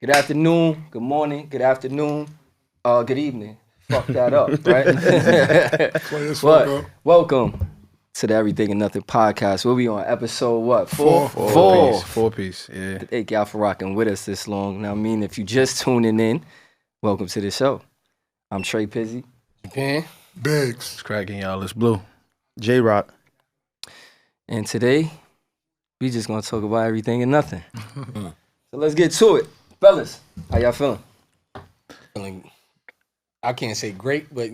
Good afternoon, good morning, good afternoon, good evening. Fuck that up, right? But welcome to the Everything and Nothing podcast. We'll be on episode what? Four piece, yeah. Thank y'all for rocking with us this long. Now, I mean, if you just tuning in, welcome to the show. I'm Trey Pizzy. Japan. Biggz. It's cracking, y'all. It's Blue. J-Rock. And today, we just gonna talk about everything and nothing. So let's get to it. Fellas, how y'all feeling? I can't say great, but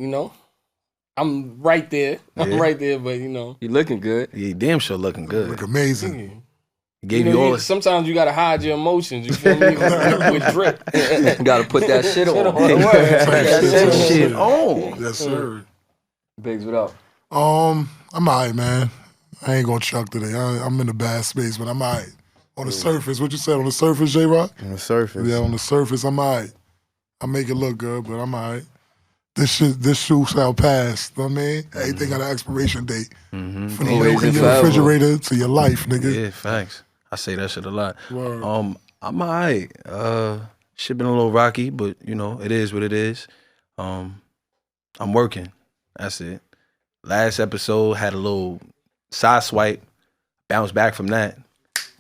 I'm right there. I'm right there, but You looking good. Yeah, damn sure looking good. Look amazing. Gave you all sometimes you gotta hide your emotions, you feel me? with drip. You gotta put that shit on. shit on. Yes, sir. Biggz, what up? I'm alright, man. I ain't gonna chuck today. I'm in a bad space, but I'm alright. On the surface, what you said on the surface, J-Rock? On the surface. Yeah, on the surface, I'm alright. I make it look good, but I'm alright. This shoe shall pass. You know what I mean? Everything got an expiration date. Mm-hmm. From your refrigerator to your life, nigga. Yeah, facts. I say that shit a lot. Word. I'm alright. Shit been a little rocky, but it is what it is. I'm working. That's it. Last episode had a little side swipe. Bounce back from that.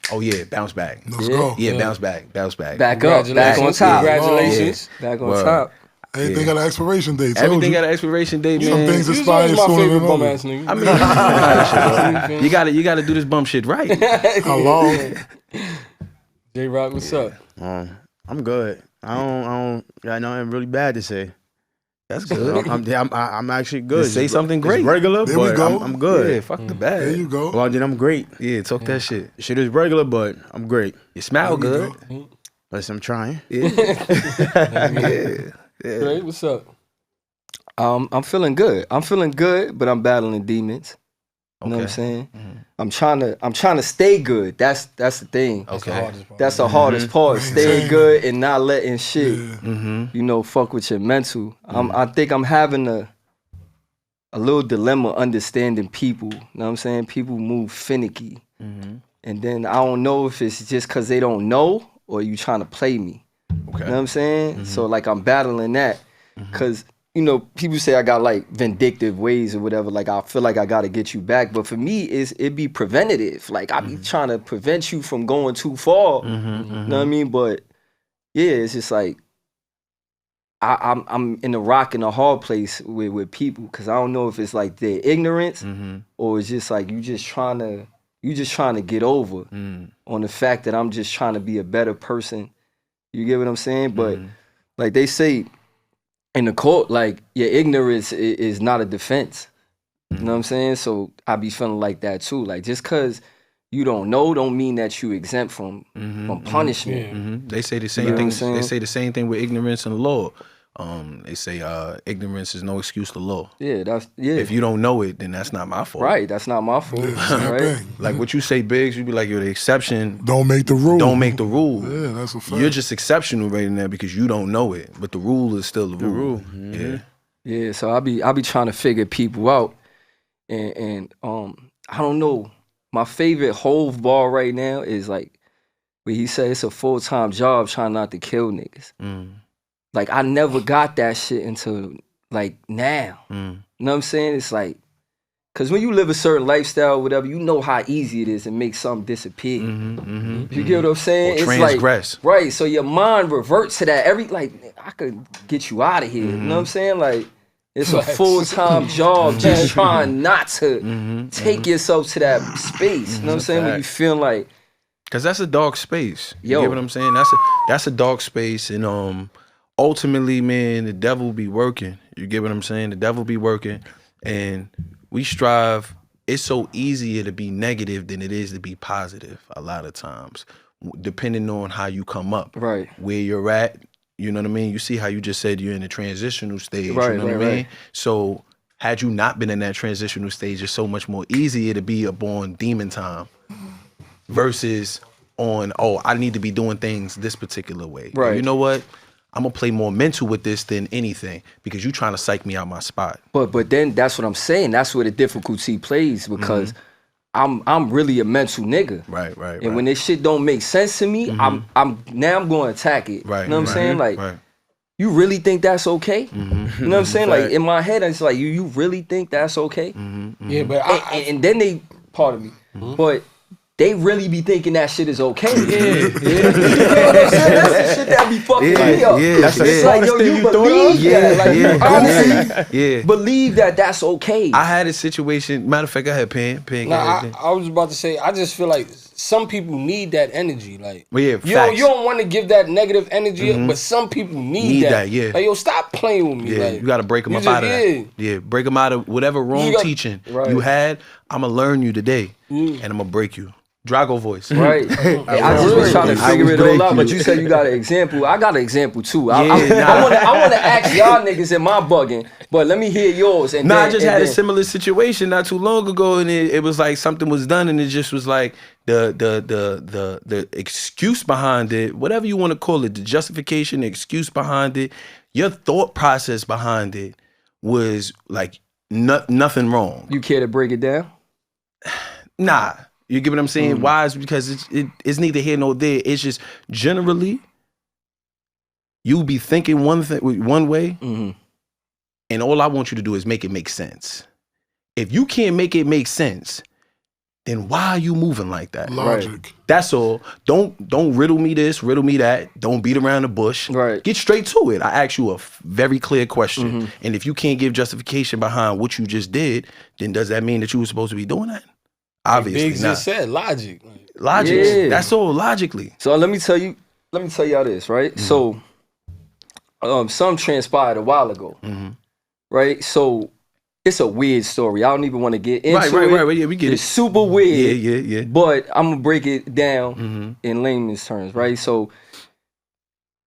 Oh yeah, bounce back. Let's go. Yeah, bounce back. Bounce back. Back up. Back on top. Congratulations. Yeah. Back on Word. top. Everything got an expiration date. Everything got an expiration date, man. Some things You was expire always my sooner favorite than bum others. ass nigga. I mean, you gotta do this bum shit right. How long? J-Rock, what's up? I'm good. I don't got nothing really bad to say. That's good. I'm actually good. Just say something great. It's regular, There we but go. I'm good. Yeah, fuck the bad. There you go. Well, then I'm great. Yeah, talk that shit. Shit is regular, but I'm great. You smell There you good. go. Listen, I'm trying. Yeah. yeah. Trey, what's up? I'm feeling good. I'm feeling good, but I'm battling demons. You know what I'm Okay. saying? Mhm. I'm trying to stay good. That's the thing. That's the Okay. hardest part. That's the hardest part. Stay Maintain. good and not letting shit, Yeah. Mm-hmm. fuck with your mental. I think I'm having a little dilemma understanding people. You know what I'm saying? People move finicky. Mm-hmm. And then I don't know if it's just because they don't know or you trying to play me. Okay. You know what I'm saying? So like I'm battling that because, people say I got like vindictive ways or whatever. Like I feel like I got to get you back. But for me, it be preventative. Like I be trying to prevent you from going too far. You know what I mean? But yeah, it's just like I'm in a rock and a hard place with people because I don't know if it's like their ignorance or it's just like you just trying to get over on the fact that I'm just trying to be a better person. You get what I'm saying? But like they say in the court, like your ignorance is not a defense. You know what I'm saying? So I be feeling like that too. Like just cause you don't know don't mean that you exempt from punishment. Mm-hmm. They say the You same know what thing. I'm saying? They say the same thing with ignorance and law. They say ignorance is no excuse to law. Yeah, If you don't know it, then that's not my fault. right. That's not my fault. Yeah, same right? thing. Like what you say, Biggz, you be like, you're the exception. Don't make the rule. Don't make the rule. Yeah, that's a fact. You're just exceptional right in there because you don't know it, but the rule is still the rule. Yeah. Yeah, so I be trying to figure people out, and I don't know. My favorite Hove bar right now is like where he said it's a full-time job trying not to kill niggas. Like I never got that shit until like now. You know what I'm saying? It's like, cause when you live a certain lifestyle, whatever, you know how easy it is to make something disappear. You get what I'm saying? Or It's transgress. like right. So your mind reverts to that. I could get you out of here. You know what I'm saying? Like it's a full-time job just trying not to take yourself to that space. You know what I'm saying? When you feel like Cause that's a dark space. You Yo. get what I'm saying? That's a dark space, and ultimately, man, the devil be working. You get what I'm saying? The devil be working, and we strive. It's so easier to be negative than it is to be positive a lot of times, depending on how you come up, Right. where you're at. You know what I mean? You see how you just said you're in a transitional stage. Right, you know what I right, mean? right. So had you not been in that transitional stage, it's so much more easier to be up on demon time versus on, I need to be doing things this particular way. Right. You know what? I'm gonna play more mental with this than anything because you trying to psych me out my spot. But then that's what I'm saying. That's where the difficulty plays because I'm really a mental nigga. Right. And when this shit don't make sense to me, I'm going to attack it. Right. You know what I'm saying? Like, right. you really think that's okay? You know what I'm saying? Right. Like in my head, it's like you really think that's okay? Yeah, but And then they, pardon me, but they really be thinking that shit is okay. yeah. That's the shit that be fucking me up. That's It's like, yo, you believe that. Like, you honestly believe that that's okay. I had a situation. Matter of fact, I had Pan. Nah, I was about to say, I just feel like some people need that energy. Like, Well, yeah, you facts. don't want to give that negative energy, but some people need that. Yeah. Like, yo, stop playing with me. Yeah, like, you got to break them you up just- out of that. Yeah, break them out of whatever wrong teaching you had. I'm going to learn you today, and I'm going to break you. Drago voice. Right. I just was trying to figure it all out, but you said you got an example. I got an example too. I want to ask y'all niggas in my bugging, but let me hear yours. And I just had a similar situation not too long ago, and it was like something was done, and it just was like the excuse behind it, whatever you want to call it, the justification, the excuse behind it, your thought process behind it was like nothing wrong. You care to break it down? Nah. You get what I'm saying? Why? Is because it's neither here nor there. It's just generally you be thinking one way, and all I want you to do is make it make sense. If you can't make it make sense, then why are you moving like that? Logic. Right. That's all. Don't riddle me this, riddle me that. Don't beat around the bush. Right. Get straight to it. I ask you a very clear question, and if you can't give justification behind what you just did, then does that mean that you were supposed to be doing that? Obviously Biggz not. just said logic. Logic. Yeah. That's all logically. So let me tell y'all this, right? So some transpired a while ago. Right? So it's a weird story. I don't even want to get into it. Right. Yeah, we get It's it. super weird. Yeah. But I'm gonna break it down in layman's terms, right? So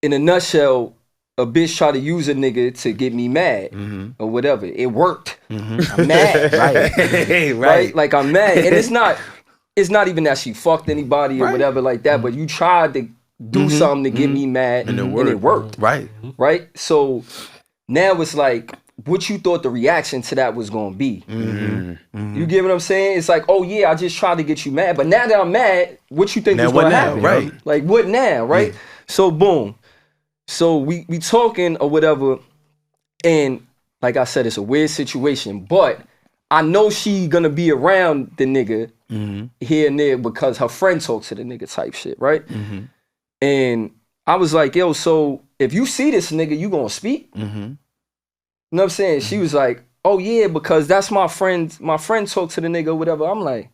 in a nutshell, a bitch tried to use a nigga to get me mad or whatever. It worked. I'm mad. Right? Like I'm mad. And it's not even that she fucked anybody or whatever like that, but you tried to do something to get me mad and it worked. Right? So now it's like, what you thought the reaction to that was gonna be. You get what I'm saying? It's like, oh yeah, I just tried to get you mad, but now that I'm mad, what you think Now is what gonna now? happen? Right. Like what now, right? So boom. So we talking or whatever, and like I said, it's a weird situation, but I know she gonna be around the nigga here and there because her friend talks to the nigga type shit, right? And I was like, yo, so if you see this nigga, you gonna speak? You know what I'm saying? She was like, oh yeah, because that's my friend. My friend talked to the nigga or whatever. I'm like,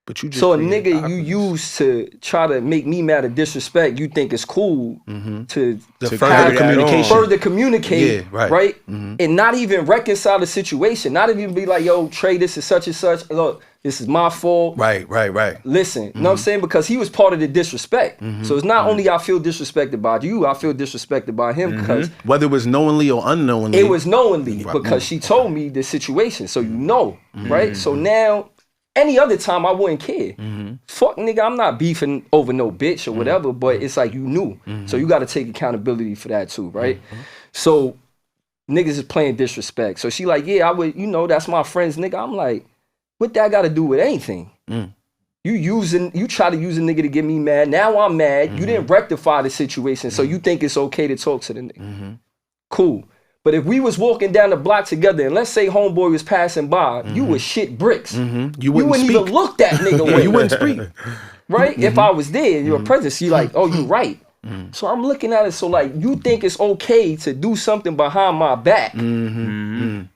but you just so a nigga you use to try to make me mad or disrespect, you think it's cool to further communicate, right? And not even reconcile the situation. Not even be like, yo, Trey, this is such and such. Look, this is my fault. Right. Listen, you know what I'm saying? Because he was part of the disrespect. So it's not only I feel disrespected by you, I feel disrespected by him because whether it was knowingly or unknowingly. it was knowingly because she told me the situation. So you know, right? So now, any other time I wouldn't care. Fuck nigga, I'm not beefing over no bitch or whatever, but it's like you knew. So you gotta take accountability for that too, right? So niggas is playing disrespect. So she like, yeah, I would, that's my friend's nigga. I'm like, what that got to do with anything? You try to use a nigga to get me mad. Now I'm mad. You didn't rectify the situation, so you think it's okay to talk to the nigga. Cool. But if we was walking down the block together and let's say homeboy was passing by, you would shit bricks. You wouldn't even look that nigga way. You wouldn't speak. Right? If I was there in your presence, you like, oh, you right. So I'm looking at it, so like, you think it's okay to do something behind my back and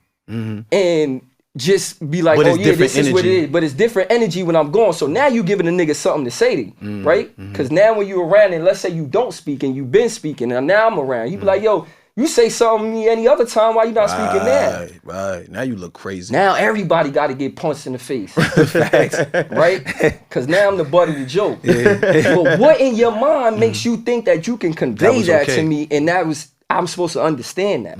just be like, But oh it's yeah, different this is what it energy. is. But it's different energy when I'm gone. So now you giving a nigga something to say to you, right? Because now when you around and let's say you don't speak and you been speaking and now I'm around, you be like, yo, you say something to me any other time, why you not speaking now? Right. Now you look crazy. Now everybody got to get punched in the face, right? Because now I'm the butt of the joke. But what in your mind makes you think that you can convey that to me and I'm supposed to understand that?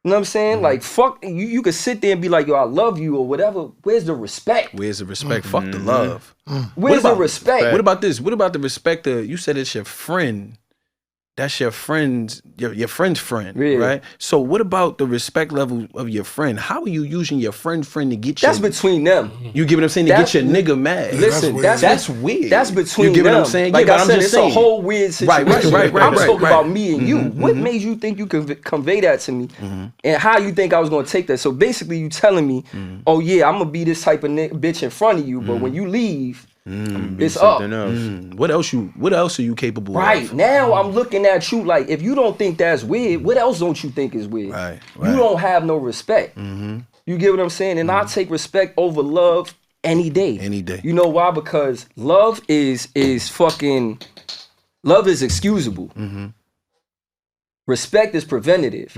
You know what I'm saying? Like, fuck, you could sit there and be like, yo, I love you or whatever. Where's the respect? Where's the respect? Fuck the love. Where's the respect? What about this? What about the respect of, you said it's your friend that's your friend's friend's friend, Yeah. right? So what about the respect level of your friend? How are you using your friend to get That's your... between them. You get what I'm saying? To get your nigga mad. Listen, that's weird. That's between you get them. what I'm saying? Like yeah, I but said, I'm just it's saying. a whole weird situation. Right, I'm talking right. about me and you. What made you think you could convey that to me? And how you think I was going to take that? So basically you telling me, oh yeah, I'm going to be this type of bitch in front of you, but when you leave, it's up. What else are you capable of? Right. Now I'm looking at you like, if you don't think that's weird, what else don't you think is weird? Right. You don't have no respect. You get what I'm saying? And I take respect over love any day. Any day. You know why? Because love is excusable. Respect is preventative.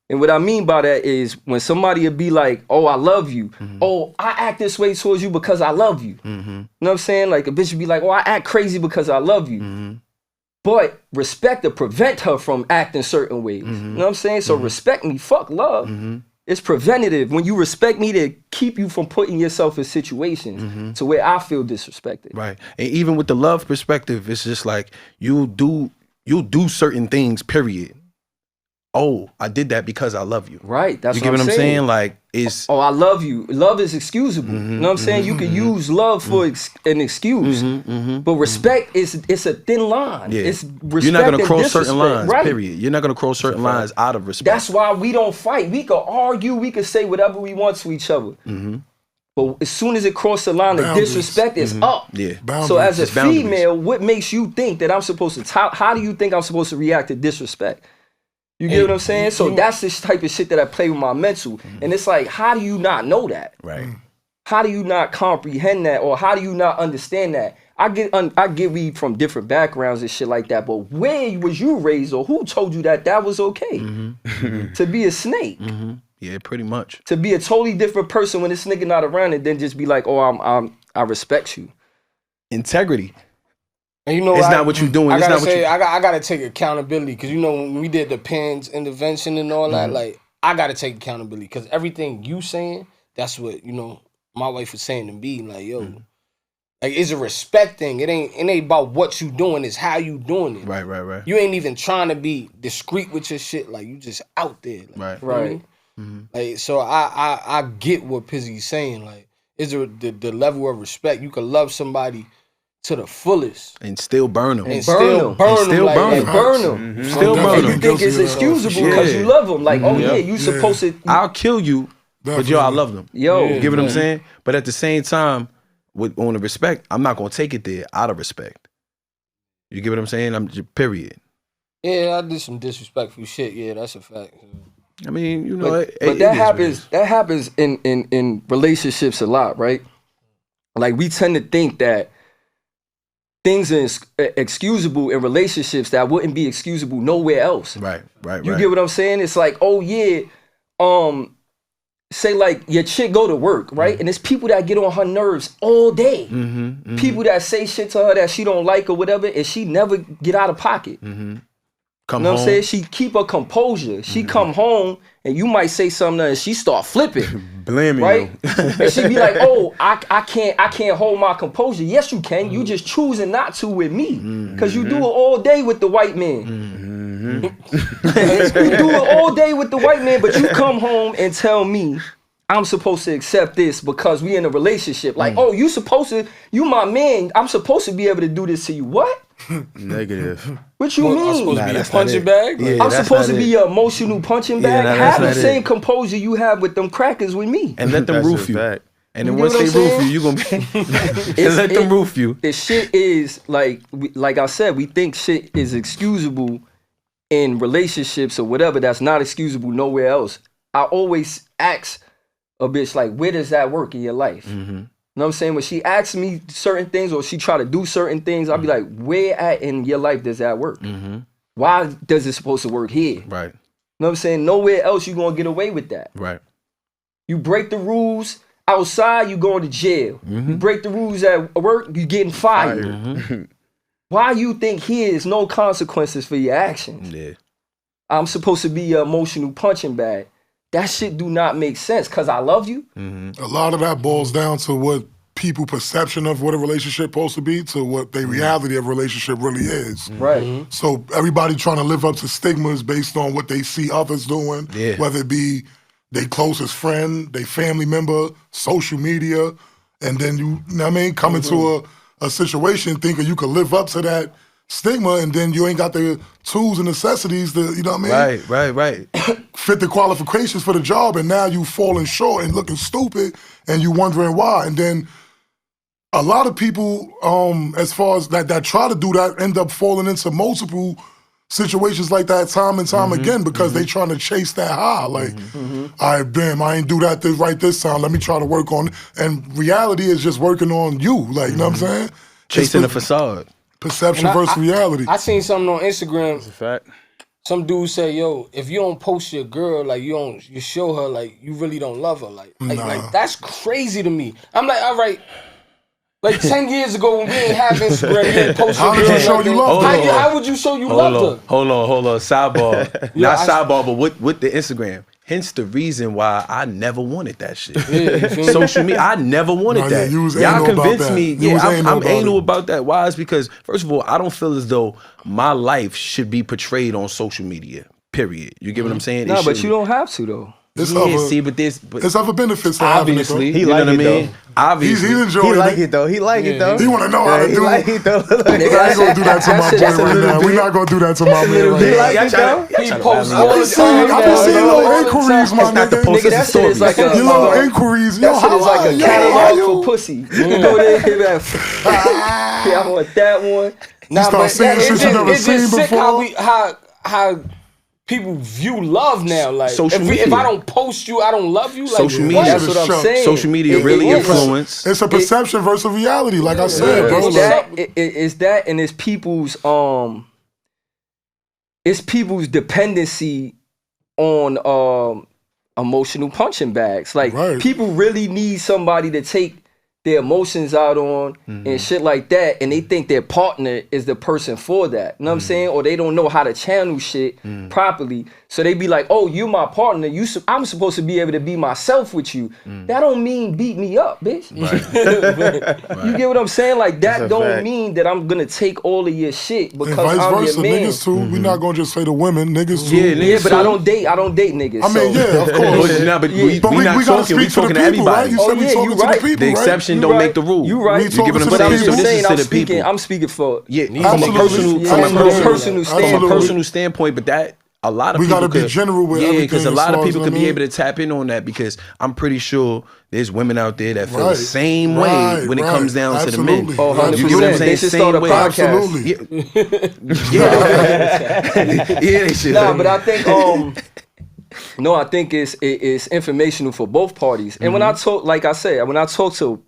And what I mean by that is when somebody would be like, oh, I love you. Oh, I act this way towards you because I love you. You know what I'm saying? Like a bitch would be like, oh, I act crazy because I love you. But respect to prevent her from acting certain ways. You know what I'm saying? So respect me, fuck love. It's preventative. When you respect me, to keep you from putting yourself in situations to where I feel disrespected. Right. And even with the love perspective, it's just like you'll do certain things, period. Oh, I did that because I love you. Right. That's you get what I'm saying? Like, it's... Oh, I love you. Love is excusable. You know what I'm saying? You can use love for an excuse. But respect it's a thin line. Yeah. It's respect. You're not going to and cross certain disrespect. lines, Right. period. You're not going to cross certain lines out of respect. That's why we don't fight. We could argue. We could say whatever we want to each other. But as soon as it crosses the line of Boundaries. disrespect, it's up. Yeah. Boundaries. So as a It's boundaries. female, what makes you think that I'm supposed to... How do you think I'm supposed to react to disrespect? You get what I'm saying? So that's this type of shit that I play with my mental. And it's like, how do you not know that? Right. How do you not comprehend that? Or how do you not understand that? I get we from different backgrounds and shit like that, but where was you raised, or who told you that was okay? To be a snake. Yeah, pretty much. To be a totally different person when this nigga not around, and then just be like, oh, I respect you. Integrity. And you know, It's not what you doing. I It's gotta not what say, you... I gotta take accountability, because you know when we did the pins intervention and all that, like I gotta take accountability, because everything you saying, that's what my wife was saying to me, like yo, like it's a respect thing. It ain't about what you doing, it's how you doing it. Right. You ain't even trying to be discreet with your shit, like you just out there, like, Right. you know what I mean? Like so, I get what Pizzy's saying. Like, is there the level of respect? You can love somebody to the fullest And still burn them. and burn still them. burn And them, still like, burn like, them. Burn them. Still burn And you them. think it's excusable because you love them. Like, oh yeah, you supposed to. I'll kill you, but yo, I love them. Yo, You get what I'm saying? But at the same time, on the respect, I'm not gonna take it there out of respect. You get what I'm saying? I'm just, period. Yeah, I did some disrespectful shit. Yeah, that's a fact. I mean, you know, but that happens. That happens in relationships a lot, right? Like we tend to think that things are excusable in relationships that wouldn't be excusable nowhere else. Right. You get what I'm saying? It's like, oh yeah, say like your chick go to work, right? And it's people that get on her nerves all day. People that say shit to her that she don't like or whatever, and she never get out of pocket. Come You know home. what I'm saying? She keep her composure. She come home and you might say something to her and she start flipping. Blaming Right? you. And she be like, oh, I can't hold my composure. Yes, you can. You just choosing not to with me. Cause you do it all day with the white man. You do it all day with the white man, but you come home and tell me I'm supposed to accept this because we in a relationship. Like, oh, you my man. I'm supposed to be able to do this to you. What? Negative. What you I'm mean? supposed to be a that's not punching it. bag. Yeah, I'm that's supposed not to be it. your emotional punching bag. that's Have the not same it. composure you have with them crackers with me. And let them That's roof a you. fact. And then You once get they what I'm roof you, you gonna be and let them roof you. The shit is like I said, we think shit is excusable in relationships or whatever. That's not excusable nowhere else. I always ask a bitch like, where does that work in your life? You know what I'm saying? When she asks me certain things or she try to do certain things, I'll be like, where at in your life does that work? Why does it supposed to work here? Right. You know what I'm saying? Nowhere else you gonna get away with that. Right. You break the rules outside, you going to jail. You break the rules at work, you getting fired. Why you think here is no consequences for your actions? Yeah. I'm supposed to be your emotional punching bag. That shit do not make sense because I love you. A lot of that boils down to what people perception of what a relationship supposed to be to what the reality of a relationship really is. Right. So everybody trying to live up to stigmas based on what they see others doing, whether it be their closest friend, their family member, social media, and then you know what I mean, come into a situation thinking you can live up to that stigma, and then you ain't got the tools and necessities to, you know what I mean? Right. Fit the qualifications for the job, and now you falling short and looking stupid, and you wondering why. And then a lot of people, as far as that try to do that, end up falling into multiple situations like that time and time again because they trying to chase that high. Like, all right, bam, I ain't do that this time. Let me try to work on it. And reality is just working on you. Like, you know what I'm saying? Chasing the facade. Perception versus reality. I seen something on Instagram. That's a fact. Some dude say, "Yo, if you don't post your girl, like you show her, like you really don't love her, like that's crazy to me." I'm like, all right. Like 10 years ago when we didn't have Instagram, you didn't post your girl. How did you show you love her? How would you show you loved her? Hold on. Sidebar. Not sidebar, but with the Instagram. Hence the reason why I never wanted that shit. Social media, I never wanted that. Y'all convinced me. I'm anal about that. Why? It's because, first of all, I don't feel as though my life should be portrayed on social media. Period. You get what I'm saying? No, but you don't have to though. There's there's other benefits to obviously. having it, You know what I mean? Obviously, he's enjoying He like it though. He like it though. He want to know how to do like it though. I ain't gonna do that to my boy right now. We're not gonna do that to my man right He now. like it though. He posts all I be seeing little inquiries, my not the nigga. post, Nigga, that shit is like a Your little inquiries. Yo, that shit is how like a catalog for pussy. You can go there and hit that. Yeah, I want that one. Nah, start but seeing shit you never it's seen just sick before. how people view love now. Like Social if media. I don't post you, I don't love you. Like, Social what? media. That's what I'm saying. Social media really influence. It's a perception versus reality, like I said, bro. It's that, and it's people's dependency on emotional punching bags. Like people really need somebody to take their emotions out on and shit like that, and they think their partner is the person for that. You know what I'm saying? Or they don't know how to channel shit properly. So they be like, "Oh, you my partner. I'm supposed to be able to be myself with you." That don't mean beat me up, bitch. You get what I'm saying? Like that don't mean that I'm gonna take all of your shit because and vice I'm versa, your man. niggas too. We not gonna just say the women, niggas too. Yeah, but I don't date niggas. I mean, yeah, of course. But we not gotta talking. We speak to the talking to people, right? everybody. You said we talking to the people, The right? exception don't make the rule. You right. We You get what I'm talking to saying? the So people. this is to the speaking, people. I'm speaking for From a personal standpoint, but that a lot of we people gotta be general with everything. because a as lot far of as people I could be mean. able to tap in on that because I'm pretty sure there's women out there that feel the same way when it comes down to the men. Oh, 100%. You get what I'm saying? They should start a Same way. podcast. Yeah, they should. Nah, but I think no, I think it's informational for both parties. And when I talk, like I said, when I talk to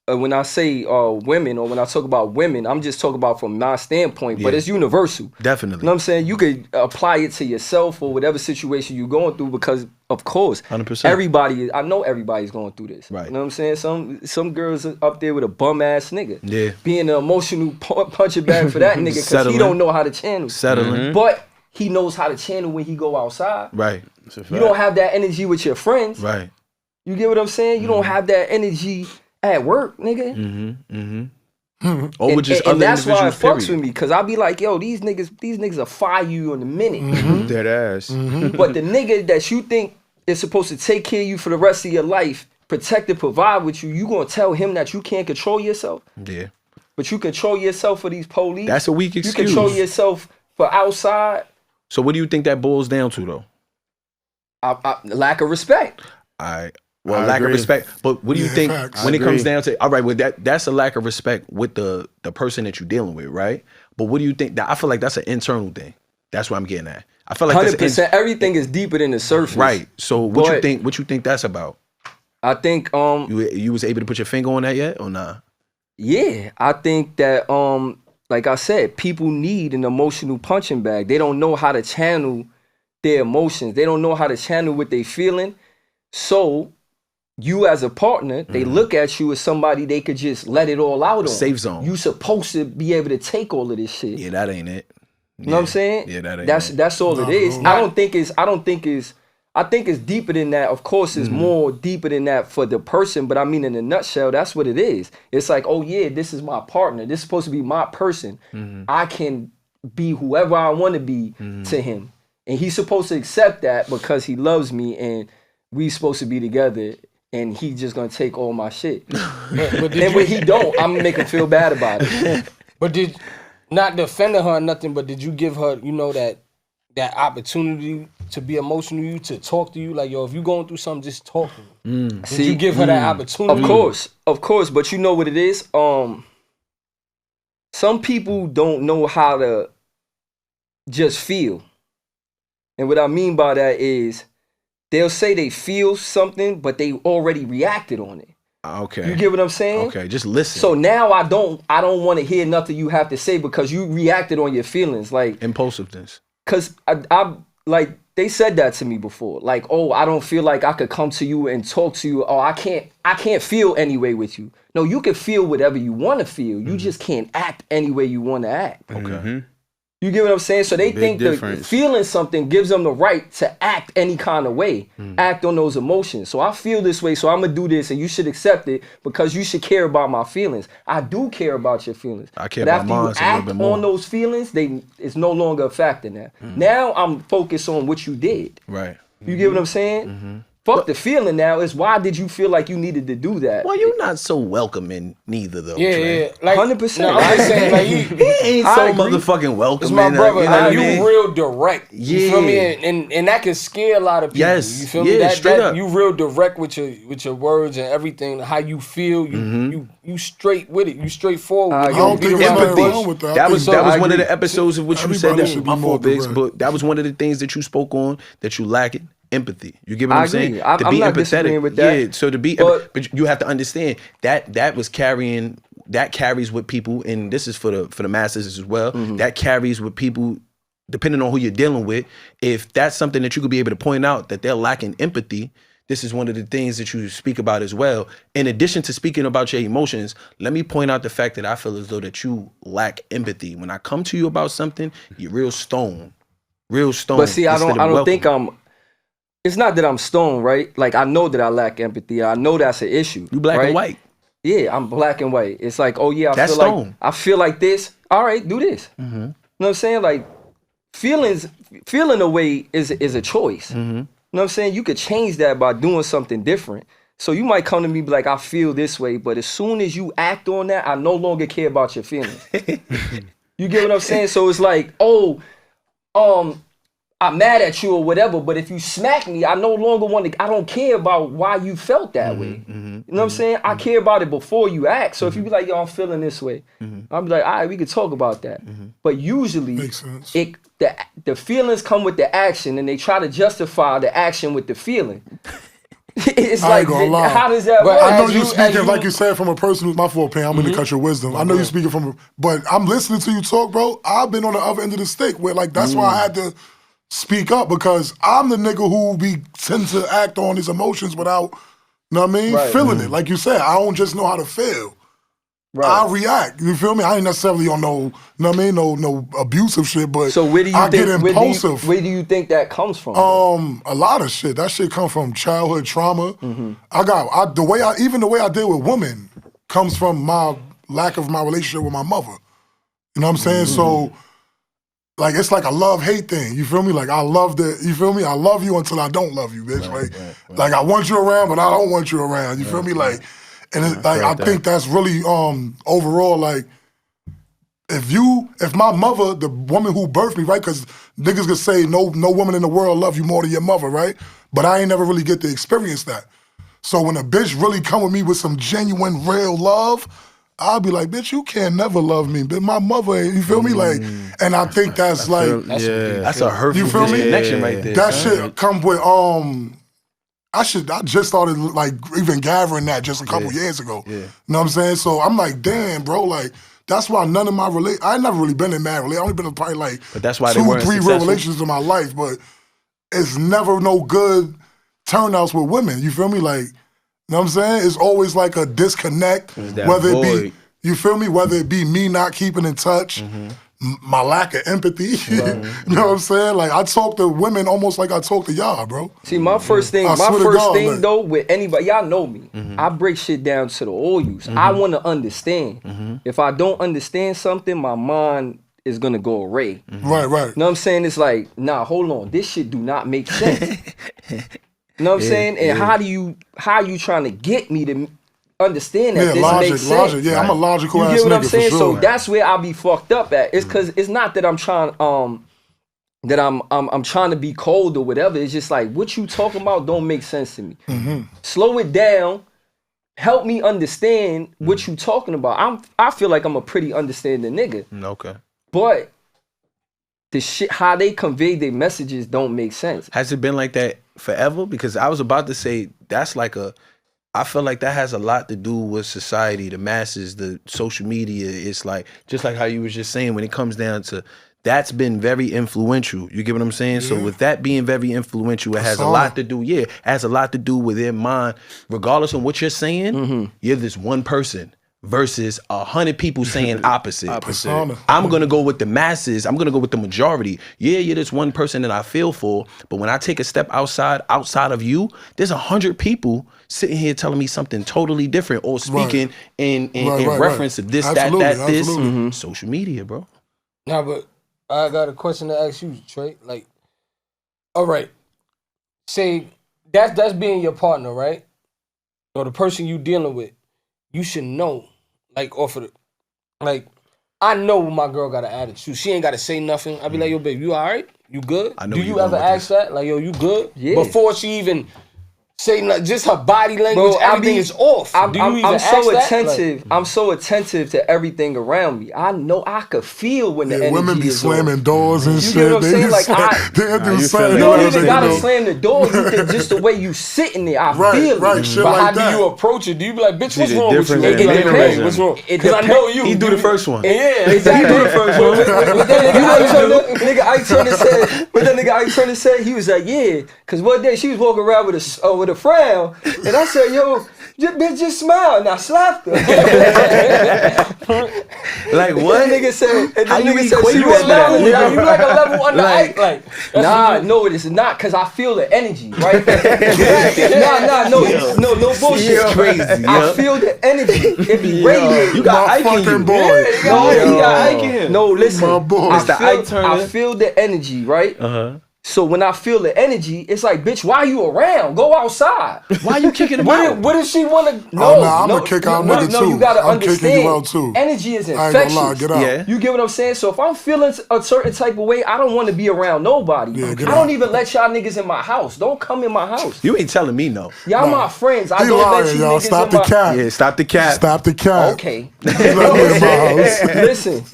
when I say women or when I talk about women, I'm just talking about from my standpoint, but it's universal. Definitely. You know what I'm saying? You could apply it to yourself or whatever situation you're going through because, of course, 100%. I know everybody's going through this. Right. You know what I'm saying? Some girls are up there with a bum ass nigga. Yeah. Being an emotional puncher bag for that nigga because he don't know how to channel. Settling. But he knows how to channel when he go outside. Right. You don't have that energy with your friends. Right. You get what I'm saying? You don't have that energy at work, nigga. Or with just other and that's why it individuals, fucks period. with me, cause I be like, yo, these niggas will fire you in a minute. Dead ass. But the nigga that you think is supposed to take care of you for the rest of your life, protect and provide with you gonna tell him that you can't control yourself? Yeah. But you control yourself for these police. That's a weak You excuse. control yourself for outside. So what do you think that boils down to, though? Lack of respect. Well, I lack agree. of respect. But what do you think facts. when I it comes agree. down to? All right, well that's a lack of respect with the person that you're dealing with, right? But what do you think? I feel like that's an internal thing. That's what I'm getting at. I feel like 100%. Everything is deeper than the surface. right. So what you But- think? What you think that's about? I think You was able to put your finger on that yet or nah? yeah, I think that like I said, people need an emotional punching bag. They don't know how to channel their emotions. They don't know how to channel what they feeling. So you as a partner, they look at you as somebody they could just let it all out on. Safe zone. You supposed to be able to take all of this shit. Yeah, that ain't it. You know what I'm saying? Yeah, that ain't That's all it is. no. I don't think it's I think it's deeper than that. Of course, it's more deeper than that for the person, but I mean, in a nutshell, that's what it is. It's like, oh yeah, this is my partner. This is supposed to be my person. I can be whoever I want to be to him. And he's supposed to accept that because he loves me and we supposed to be together and he just gonna take all my shit. But when he don't, I'm gonna make him feel bad about it. But not defending her or nothing, but did you give her, that opportunity to be emotional to you, to talk to you? Like, yo, if you going through something, just talk to me. Did you give her that opportunity? Of course, but you know what it is? Some people don't know how to just feel. And what I mean by that is they'll say they feel something, but they already reacted on it. Okay. You get what I'm saying? Okay, just listen. So now I don't want to hear nothing you have to say because you reacted on your feelings. Like impulsiveness. Because I like, they said that to me before. Like, oh, I don't feel like I could come to you and talk to you. Oh, I can't feel any way with you. No, you can feel whatever you want to feel. You just can't act any way you want to act. Okay. You get what I'm saying? So they think difference. that feeling something gives them the right to act any kind of way, act on those emotions. So I feel this way, so I'm going to do this, and you should accept it because you should care about my feelings. I do care about your feelings. I care about mine a little bit more. After you act on those feelings, it's no longer a factor now. Now I'm focused on what you did. Right. You get what I'm saying? Fuck the feeling now. It's why did you feel like you needed to do that? Well, you're not so welcoming neither, though. Yeah. Like 100%. No, I'm just saying, like, he ain't so motherfucking welcoming. It's my brother. You know Like, you what I mean? real direct. Yeah. You feel me? And that can scare a lot of people. Yes. You feel me? Straight up. You real direct with your words and everything. How you feel. You straight with it. You straightforward. I don't think there's nothing wrong with that. That was I one of agree. the episodes of what you said. Everybody That should be my more fault, Biggz, direct. but that was one of the things that you spoke on that you lacking. Empathy. You get what I I'm agree. saying? I'm not disagreeing with that. Yeah, so to be, but you have to understand that carries with people, and this is for the masses as well. That carries with people, depending on who you're dealing with. If that's something that you could be able to point out that they're lacking empathy, this is one of the things that you speak about as well. In addition to speaking about your emotions, let me point out the fact that I feel as though that you lack empathy. When I come to you about something, you're real stone. But see, I don't think it's not that I'm stoned, right? Like, I know that I lack empathy. I know that's an issue. You black right? and white. Yeah, I'm black and white. It's like, oh yeah, I feel like this. All right, do this. You know what I'm saying? Like, feeling a way is a choice. You know what I'm saying? You could change that by doing something different. So you might come to me and be like, I feel this way, but as soon as you act on that, I no longer care about your feelings. You get what I'm saying? So it's like, oh, I'm mad at you or whatever, but if you smack me, I no longer I don't care about why you felt that way. You know what I'm saying? I care about it before you act. So if you be like, yo, I'm feeling this way, I'll be like, all right, we can talk about that. But usually, the feelings come with the action, and they try to justify the action with the feeling. It's like, how does that work? I know you speaking, like you said, from a person who's my fault, Pam. I'm going to cut your wisdom. I know you speaking but I'm listening to you talk, bro. I've been on the other end of the stick where, like, that's why I had to speak up, because I'm the nigga who tend to act on his emotions without, you know what I mean, feeling it. Like you said, I don't just know how to feel. I react. You feel me? I ain't necessarily on no, you know what I mean, no abusive shit, but so where do you I get impulsive. Where do you think that comes from? A lot of shit. That shit comes from childhood trauma. The way I deal with women comes from my lack of my relationship with my mother. You know what I'm saying? So, like, it's like a love-hate thing. You feel me? Like, you feel me? I love you until I don't love you, bitch. Right. Like, I want you around, but I don't want you around. You feel me? Like, and it's like, I think that's really, overall, like, if my mother, the woman who birthed me, right? Because niggas could say no woman in the world love you more than your mother, right? But I ain't never really get to experience that. So when a bitch really come with me with some genuine, real love, I'll be like, bitch, you can't never love me. But my mother, you feel me? Like, and I think that's that's a hurtful you feel me? connection right there. That shit come with, I just started, like, even gathering that just a couple years ago. You know what I'm saying? So I'm like, damn, bro, like, that's why none of my I ain't never really been in married. I only been in probably like but that's why 2, 3 real relationships in my life, but it's never no good turnouts with women. You feel me? Like, you know what I'm saying? It's always like a disconnect, whether it be, you feel me? Whether it be me not keeping in touch, you my lack of empathy. You know what I'm saying? Like I talk to women almost like I talk to y'all, bro. See, my first thing, though, with anybody, y'all know me. I break shit down to the oils. I want to understand. If I don't understand something, my mind is gonna go away. Right. You know what I'm saying? It's like, nah, hold on, this shit do not make sense. You know what I'm saying? And how you trying to get me to understand that this makes sense? Logic. Yeah, I'm a logical ass nigga. You get what I'm saying? For sure. So that's where I'll be fucked up at. It's because it's not that I'm trying I'm trying to be cold or whatever. It's just like what you talking about don't make sense to me. Slow it down. Help me understand what you talking about. I feel like I'm a pretty understanding nigga. Okay. But the shit, how they convey their messages don't make sense. Has it been like that forever? Because I was about to say that's like I feel like that has a lot to do with society, the masses, the social media. It's like, just like how you was just saying, when it comes down to, that's been very influential. You get what I'm saying? Yeah. So with that being very influential, it has a lot to do, it has a lot to do with their mind. Regardless of what you're saying, you're this one person versus 100 people saying opposite. I'm going to go with the masses. I'm going to go with the majority. Yeah, you're this one person that I feel for, but when I take a step outside of you, there's 100 people sitting here telling me something totally different or speaking in reference to this, this. Social media, bro. Nah, but I got a question to ask you, Trey. Like, all right, say that's being your partner, right? Or the person you dealing with. You should know, like, off of the, like, I know my girl got an attitude. She ain't got to say nothing. I be like, yo, babe, you all right? You good? I know. Do you ever ask that? Like, yo, you good? Yeah. Before she even say nothing, just her body language, everything is off. I'm so attentive. Like, I'm so attentive to everything around me. I know I could feel when the energy women be is slamming off. doors and shit. You get what I'm saying? Like, you don't even gotta slam the door. You can, just the way you sitting there, I feel it. Right, shit but like how do you approach it? Do you be like, bitch, what's wrong with you? It depends. What's wrong? Because I know you. He do the first one. Yeah, exactly. He do the first one. Nigga Ike Turner said, but then nigga Ike Turner said, he was like, yeah, because one day she was walking around with a frown, and I said, yo, bitch, just smile, and I slapped her. Like what? And nigga said, how you equate you like a level under Ike, like. Nah, no, it is not, because I feel the energy, right? No bullshit. It's crazy. I feel the energy. It be radiating. You got Ike in you. Boy. You got Ike in him. No, listen. I feel the energy, right? So when I feel the energy, it's like, bitch, why you around? Go outside. Why you kicking him out? What if she want to? No, I'm gonna kick out nigga too. No, you gotta understand. Kicking you out too. Energy is I ain't gonna lie, infectious. get out. Yeah. You get what I'm saying? So if I'm feeling a certain type of way, I don't want to be around nobody. Yeah, I get don't out. even let y'all niggas in my house. Don't come in my house. You ain't telling me no. Y'all my friends. I He don't lying, let you y'all. niggas Stop in the my cap. Yeah, stop the cap. Stop the cap. Okay. Let me in my house. Listen.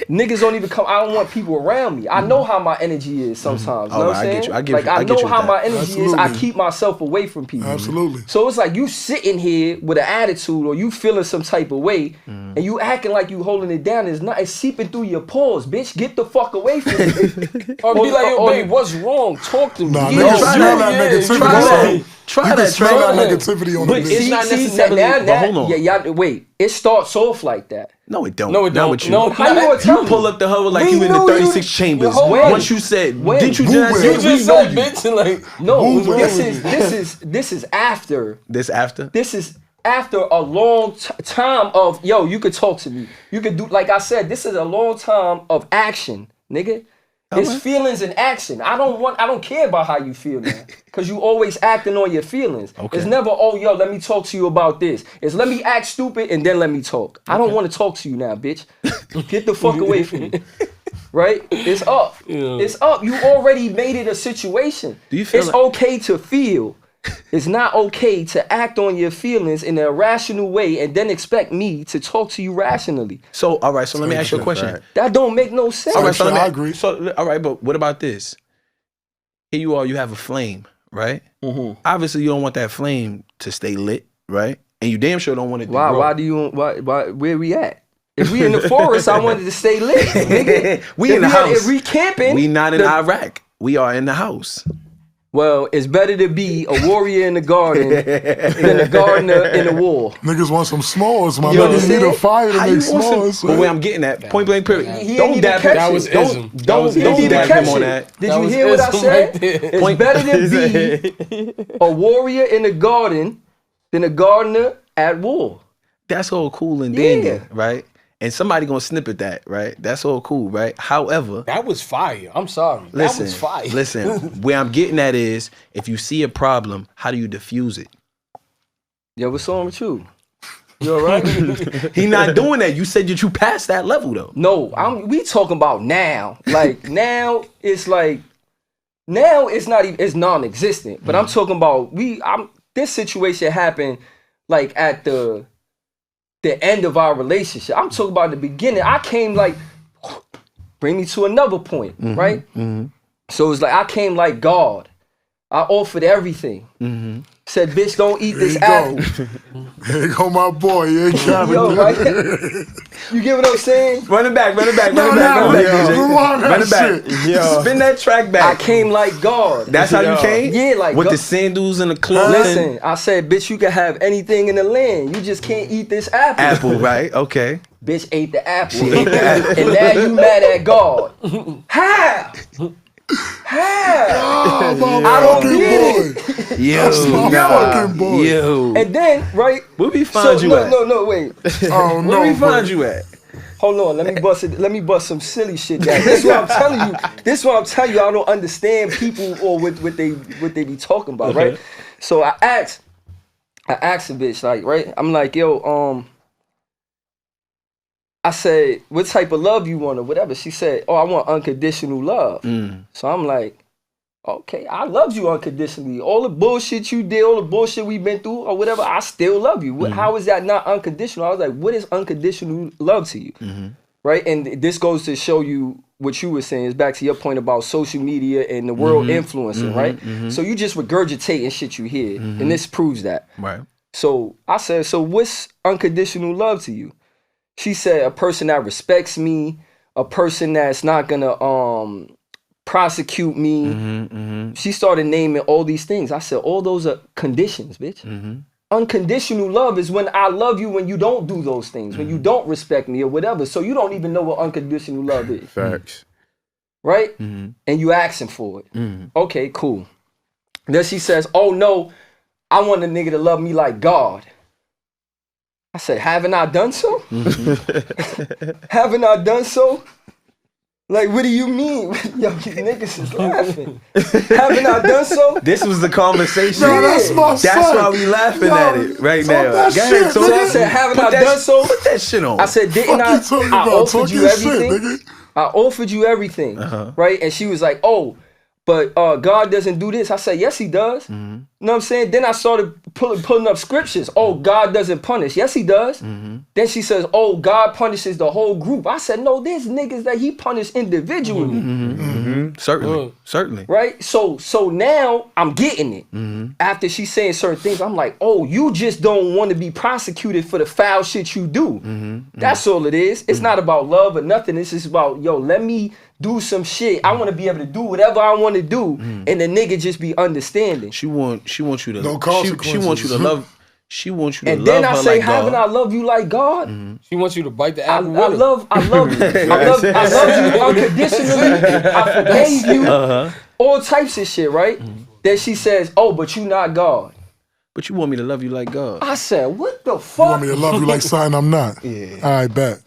Niggas don't even come. I don't want people around me. I know how my energy is sometimes. You know what I'm saying? I get you. I know how my energy is. I Absolutely. keep myself away from people. Absolutely. So it's like you sitting here with an attitude, or you feeling some type of way, and you acting like you holding it down. It's seeping through your pores, bitch. Get the fuck away from me. Or be like, yo, babe, what's wrong? Talk to me. Nah, Yeah, niggas try smell that. that negativity. Try that. You Try can that. smell Try that that. negativity on But the it's bitch. not necessarily. But hold on. Yeah, wait. It starts off like that. No, it don't. No, it don't. With you. No, How you gonna tell You me? pull up the hood like We you in the knew 36 chambers. When? Once you said, When? didn't you Who just will? say You we just know said, you? bitch, like. No, Moving. this is after. This after? This is after a long time of, yo, you could talk to me. You could do, like I said, this is a long time of action, nigga. It's feelings and action. I don't care about how you feel now. Cause you always acting on your feelings. Okay. It's never, oh, yo, let me talk to you about this. It's let me act stupid and then let me talk. I don't want to talk to you now, bitch. Get the fuck away from me. Right? It's up. Yeah. It's up. You already made it a situation. Do you feel it's like- okay to feel. It's not okay to act on your feelings in a rational way and then expect me to talk to you rationally. So, all right, so let me ask you a question. Right. That don't make no sense. All right, so I agree. So, all right, but what about this? Here you are, you have a flame, right? Mm-hmm. Obviously, you don't want that flame to stay lit, right? And you damn sure don't want it to Why? grow. Why do you? Why? Where we at? If we in the forest, I wanted to stay lit. Nigga. We in the house. If we camping, We not in Iraq. We are in the house. Well, it's better to be a warrior in the garden than a gardener in the war. Niggas want some s'mores, my You niggas need a understand? fire to How make you want s'mores. some? But where I'm getting at, point blank period. He Don't ain't dab even him. catch That it. was Don't ism. don't He didn't don't even dab catch him on it. that. Did That you was hear what I ism said? right there. It's better to be a warrior in the garden than a gardener at war. That's all cool and Yeah. dandy, right? And somebody gonna snippet that, right? That's all cool, right? However, That was fire. I'm sorry. listen, That was fire. listen. Where I'm getting at is, if you see a problem, how do you diffuse it? Yo, what's wrong with you? You all right? He not doing that. You said that you passed that level though. No, we talking about now. Like now it's like now it's not even it's non-existent. But I'm talking about this situation happened like at the end of our relationship. I'm talking about the beginning. I came like bring me to another point, right? So it's like I came like God. I offered everything. Said, bitch, don't eat this apple. Here go my boy. Yeah, Kevin. Yo, right? You get what I'm saying? Run it back, No, DJ. rewind that Run it back. shit. Spin that track I back. came like God. That's how you came? Yeah, like with God. the sandals and the clothing. Listen, I said, bitch, you can have anything in the land. You just can't eat this apple. Apple, right? Okay. Bitch ate the apple. And now you mad at God. How? How? Oh, my I don't fucking get boy. Yo, That's my fucking boy. Yo. And then, right? Where we find you at? No, wait. Oh, no, Where we bro. find you at? Hold on, let me bust some silly shit down. This is what I'm telling you. This is what I'm telling you. I don't understand people or what they be talking about, right? So I asked a bitch, like, right? I'm like, yo, I said, what type of love you want or whatever? She said, oh, I want unconditional love. So I'm like, okay, I loved you unconditionally. All the bullshit you did, all the bullshit we've been through or whatever, I still love you. How is that not unconditional? I was like, what is unconditional love to you? Right? And this goes to show you what you were saying. Is back to your point about social media and the world influencing, right? So you just regurgitating shit you hear. And this proves that. Right. So I said, so what's unconditional love to you? She said, a person that respects me, a person that's not gonna prosecute me. She started naming all these things. I said, all those are conditions, bitch. Unconditional love is when I love you when you don't do those things, when you don't respect me or whatever. So you don't even know what unconditional love is. Facts. Right? And you asking for it. Okay, cool. Then she says, oh no, I want a nigga to love me like God. I said, haven't I done so? Haven't I done so? Like, what do you mean? Yo, you niggas is laughing. Haven't I done so? This was the conversation. No, that's my son. That's why we laughing Yo, at it right talk now. that Go ahead, shit, so So I said, haven't I done so? Put that shit on. I said, didn't Fuck I? you talking I about? offered Talk you your shit, everything. nigga. I offered you everything, right? And she was like, oh, but God doesn't do this. I said, yes, he does. You know what I'm saying? Then I started pulling up scriptures. Oh, God doesn't punish. Yes, he does. Then she says, oh, God punishes the whole group. I said, no, there's niggas that he punished individually. Certainly. Right? So now I'm getting it. After she's saying certain things, I'm like, oh, you just don't want to be prosecuted for the foul shit you do. That's all it is. It's not about love or nothing. It's just about, yo, let me do some shit. I want to be able to do whatever I want to do. And the nigga just be understanding. She wants you to No she wants you to love. She wants you to And love then I her say, like haven't God. I love you like God? She wants you to bite the I apple with her. love you unconditionally. I forgave you. All types of shit, right? Then she says, oh, but you not God. But you want me to love you like God. I said, what the You want fuck? me to love you like something I'm not? Yeah. All right, bet.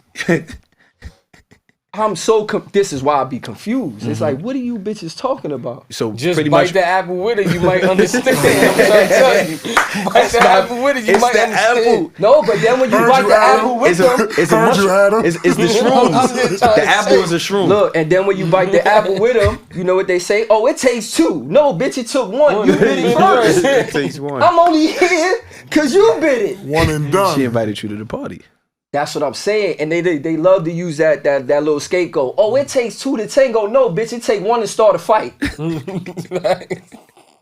I'm so, this is why I be confused. It's like, what are you bitches talking about? So Just pretty bite much the apple with it, you might understand. I'm trying to tell you. Bite the apple with it, you it's might the understand. apple. No, but then when you Heard bite you, the Adam. apple with them, it's a Heard mushroom. you, Adam. It's the I'm just shrooms. trying The to apple say. is a shroom. look, and then when you bite the apple with them, you know what they say? Oh, it takes two. No, bitch, it took one. You bit it first. It takes one. I'm only here because you bit it. One and done. She invited you to the party. That's what I'm saying. And they love to use that little scapegoat. Oh, it takes two to tango. No, bitch, it take one to start a fight.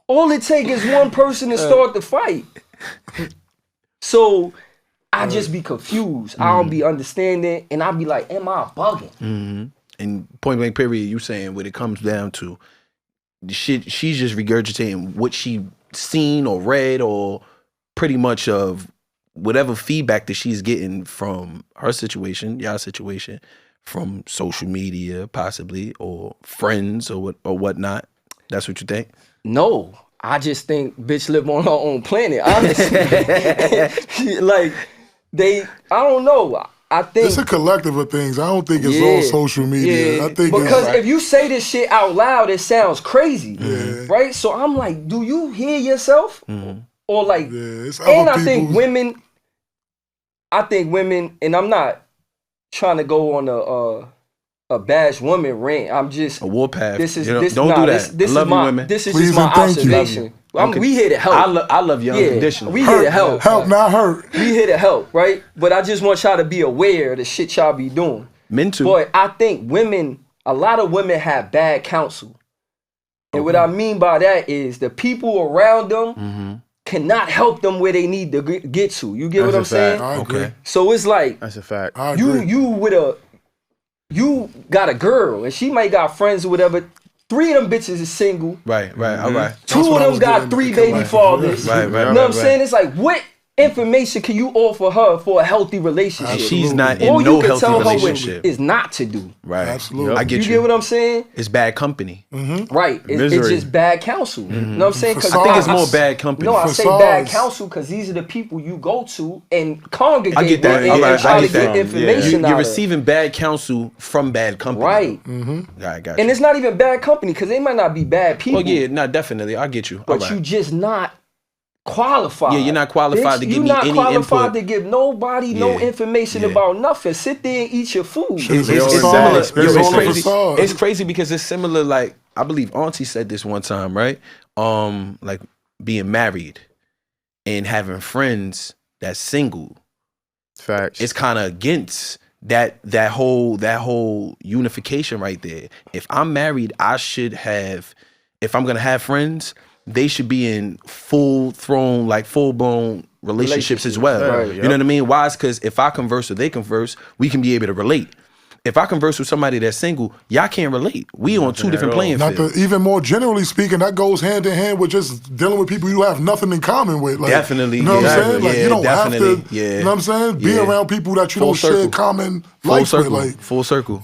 All it take is one person to start the fight. So I just be confused. I don't be understanding. And I be like, am I bugging? And point blank period, you saying when it comes down to she's just regurgitating what she seen or read or pretty much of whatever feedback that she's getting from her situation, y'all situation, from social media possibly, or friends or whatnot. That's what you think? No, I just think bitch live on her own planet, honestly. Like, I don't know. I think it's a collective of things. I don't think it's all social media. Yeah. I think because if you say this shit out loud, it sounds crazy, right? So I'm like, do you hear yourself? Or like, and I think women, and I'm not trying to go on a bash woman rant. I'm just a warpath. This is don't do that. This I love is my women. this is Please just my and thank you. observation. We here to help. I love you unconditionally. We here to help. Help, not hurt. We here to help, right? But I just want y'all to be aware of the shit y'all be doing. Men too. Boy, I think a lot of women have bad counsel. And what I mean by that is the people around them cannot help them where they need to get to. You get what I'm saying? I agree. Okay. So it's like That's a fact. I agree. you got a girl and she might got friends or whatever. 3 of them bitches is single. Right, all right. 2 of them got 3 baby fathers. Right, You know what I'm saying? It's like, what information can you offer her for a healthy relationship? She's not All in you no can healthy tell relationship. her is not to do. Right. Absolutely. I get You you. get what I'm saying? It's bad company. Right. It's Misery. just bad counsel. You know what I'm saying? Facades. I think it's more bad company. No, I say bad Facades. counsel because these are the people you go to and congregate I get that. with All and right, try I to get get that. information out You're of. receiving bad counsel from bad company. Right. I got you. And it's not even bad company because they might not be bad people. Well, yeah, no, definitely. I get you. But All right. you just not qualified. Yeah, you're not qualified to give me any You're not qualified input. to give nobody no Yeah. information Yeah. about nothing. Sit there and eat your food. It's It's all similar. experience. It's All the crazy. facade. It's crazy because it's similar. Like I believe Auntie said this one time, right? Like being married and having friends that's single. Facts. It's kind of against that whole unification right there. If I'm married, I should have. If I'm gonna have friends, they should be in full blown relationships as well. Right, You know what I mean? Why? Because if I converse or they converse, we can be able to relate. If I converse with somebody that's single, y'all can't relate. We on 2 different playing Not fields. even more generally speaking, that goes hand in hand with just dealing with people you have nothing in common with. Like, Definitely, You know what I'm exactly. saying? Like, Yeah, you don't have definitely, to, yeah. you know what I'm saying? Be Yeah. around people that you Full don't share circle. common Full life circle. with. Like, Full circle.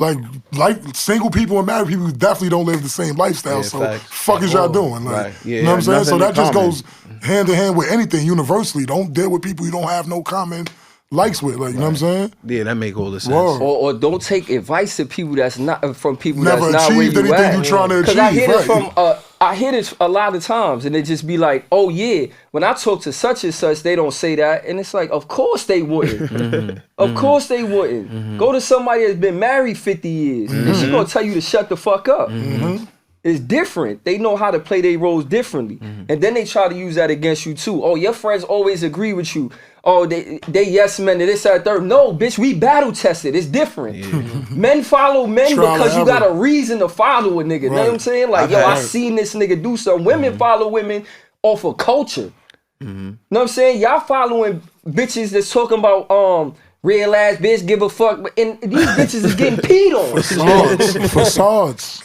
like single people and married people definitely don't live the same lifestyle. Yeah, so facts. fuck is y'all doing? Like, Right. Yeah, you know what I'm saying? So nothing that just in goes hand in hand with anything universally. Don't deal with people you don't have no common likes with. Like, you know what I'm saying? Yeah, that make all the sense. Word. Or don't take advice to people that's not from people Never that's not where achieved you anything at. you trying to Because I hear achieve, this right. from I hear this a lot of times, and it just be like, oh yeah, when I talk to such and such, they don't say that, and it's like, of course they wouldn't. Of course they wouldn't. Go to somebody that's been married 50 years, and she gonna tell you to shut the fuck up. It's different. They know how to play their roles differently, and then they try to use that against you too. Oh, your friends always agree with you. Oh, they yes men to this, that, third. No, bitch, we battle tested. It's different. Men follow men Trial because you and error. got a reason to follow a nigga. You know what I'm saying? Like, yo, I seen this nigga do something. Women follow women off of culture. You know what I'm saying? Y'all following bitches that's talking about real ass bitch, give a fuck, and these bitches is getting peed on. Facades.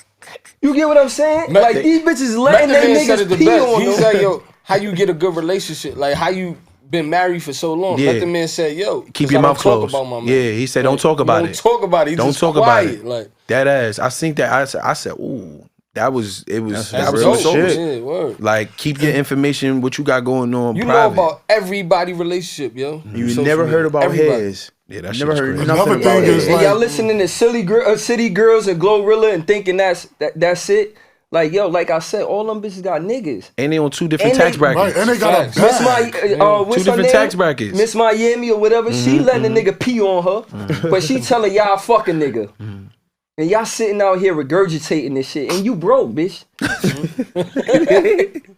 You get what I'm saying? Method- Like, these bitches letting Method their Man said it niggas the pee best. on He's them. like, yo, how you get a good relationship? Like, how you been married for so long? Yeah. Let the man say, yo, Keep 'cause your I don't mouth talk closed. about my man. Yeah, he said, don't talk about it. Don't talk about it. He Don't just talk quiet. about it. Like, That ass. I think that I said, ooh, that was that's real dope. shit. Yeah, word. Like, keep your information, what you got going on You private. know about everybody relationship, yo. You Social never media. heard about Everybody. his. Yeah, that Never shit's heard crazy. nothing Another about thing is his. And y'all like, listening to City Girls and Glorilla and thinking that's it. Like, yo, like I said, all them bitches got niggas. And they on 2 different And tax they- brackets. right, and they got a Facts. Miss bag. what's 2 her different name? tax brackets. Miss Miami or whatever. She letting the nigga pee on her, but she telling y'all fuck a nigga. And y'all sitting out here regurgitating this shit, and you broke, bitch.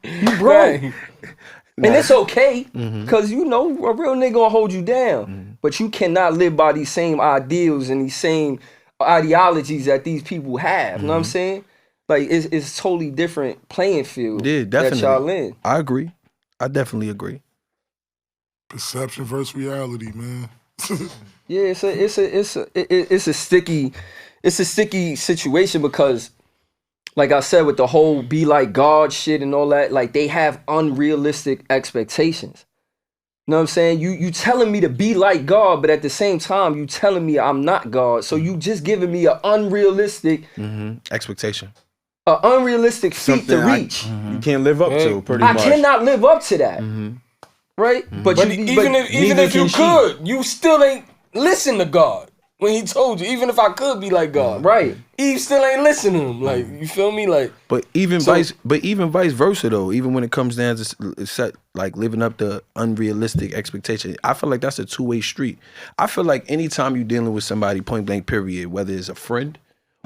You broke. Right. And it's okay, because you know, a real nigga gonna hold you down. But you cannot live by these same ideals and these same ideologies that these people have. You know what I'm saying? Like, it's totally different playing field Yeah, definitely. that y'all in. I agree. I definitely agree. perception versus reality, man. Yeah, it's a sticky situation because like I said, with the whole be like God shit and all that, like they have unrealistic expectations. You know what I'm saying? You telling me to be like God, but at the same time, you telling me I'm not God. So you just giving me an unrealistic expectation. An unrealistic feat Something to reach. you can't live up to, pretty I much. cannot live up to that. Right? But even if you could, you still ain't listen to God. When he told you, even if I could be like God, right? Eve still ain't listening to him. Like, you feel me? Like, but even vice versa though. Even when it comes down to set, like living up to unrealistic expectations, I feel like that's a two-way street. I feel like anytime you're dealing with somebody, point blank, period, whether it's a friend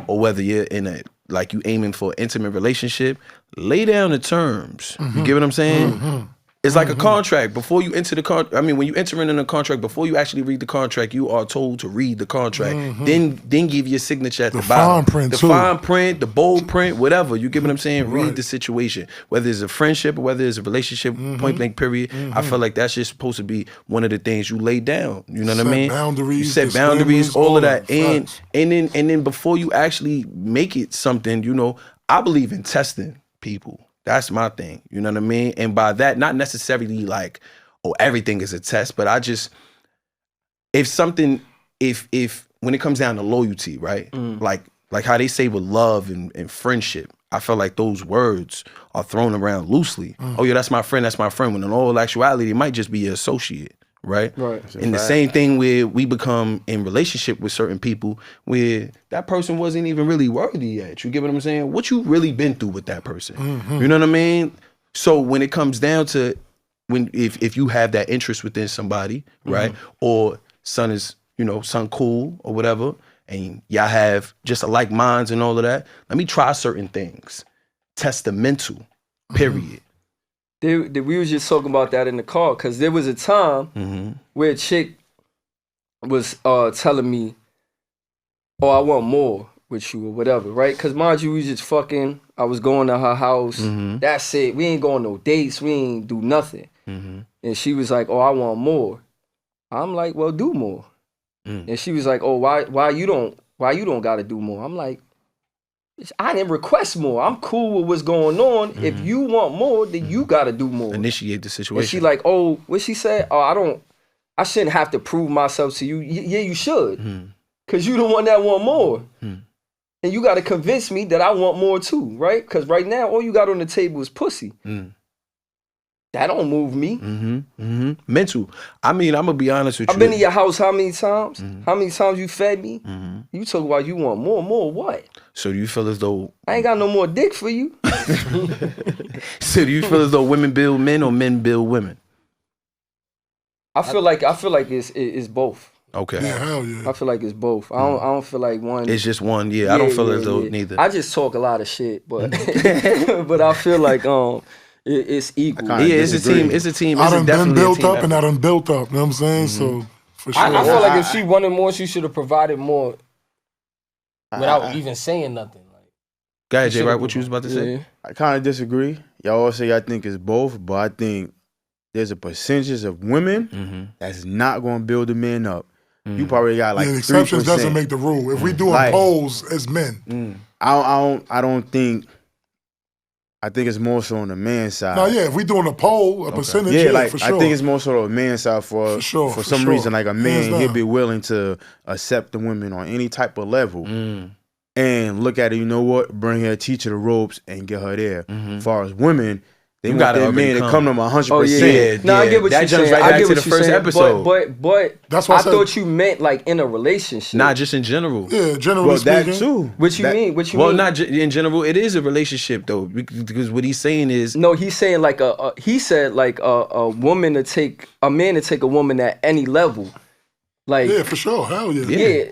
or whether you're in a like you aiming for an intimate relationship, lay down the terms. You get what I'm saying? It's like a contract. Before you enter the contract, I mean, when you enter in a contract, before you actually read the contract, you are told to read the contract. Then give your signature at the bottom. The fine print, the bold print, whatever. You get what I'm saying? Read the situation. Whether it's a friendship or whether it's a relationship, point blank, period. I feel like that's just supposed to be one of the things you lay down. You know what I mean? Boundaries, you set boundaries, all of that. And then before you actually make it something, you know, I believe in testing people. That's my thing. You know what I mean? And by that, not necessarily like, oh, everything is a test, but I just, if when it comes down to loyalty, right? Like how they say with love and friendship, I feel like those words are thrown around loosely. Oh yeah, that's my friend, when in all actuality, it might just be your associate. Right. And the same thing where we become in relationship with certain people where that person wasn't even really worthy yet. You get what I'm saying? What you really been through with that person? You know what I mean? So when it comes down to if you have that interest within somebody, right? Or son cool or whatever, and y'all have just like minds and all of that, let me try certain things. Testamental, period. We was just talking about that in the car because there was a time where a chick was telling me, "Oh, I want more with you" or whatever, right? Because mind you, we was just fucking. I was going to her house. That's it. We ain't going no dates. We ain't do nothing. And she was like, "Oh, I want more." I'm like, "Well, do more." And she was like, "Oh, why you don't got to do more?" I'm like, I didn't request more. I'm cool with what's going on. If you want more, then you gotta do more. Initiate the situation. And she like, oh, what she said? Oh, I shouldn't have to prove myself to you. Yeah, you should. Cause you the one that want more. And you gotta convince me that I want more too, right? Cause right now, all you got on the table is pussy. That don't move me. Mental. I mean, I'm gonna be honest with you. I've been in your house how many times? How many times you fed me? You talk about you want more. More what? So do you feel as though I ain't got no more dick for you? So do you feel as though women build men or men build women? I feel like it's both. Okay. Yeah, hell yeah. I feel like it's both. I don't feel like one. It's just one. Yeah, I don't feel as though neither. I just talk a lot of shit, but but I feel like it's equal. Yeah, it's a team. It's a team. I done been built up and I done built up. You know what I'm saying? So for sure. I feel like if she wanted more, she should have provided more without even saying nothing. Like, go ahead, Jay. Right, what you was about to say? I kind of disagree. Y'all all say I think it's both, but I think there's a percentage of women that's not going to build the men up. You probably got like 3%. The exceptions doesn't make the rule. If we doing polls as men, I don't think. I think it's more so on the man's side. No, yeah, if we doing a poll, a percentage, for sure. I think it's more so on the man's side for some reason. Like a man, he'll be willing to accept the women on any type of level and look at it. You know what? Bring her, teach her the ropes, and get her there. As far as women, they want that man to come to them 100%. Oh yeah. No, I get what you're saying. Right back to the first episode. But that's why I thought you meant like in a relationship. Not just in general. Yeah, generally speaking. That too. What you mean? Well, not in general. It is a relationship though, because what he's saying is no. He's saying like he said like a man to take a woman at any level. Like yeah, for sure. Hell yeah. Yeah.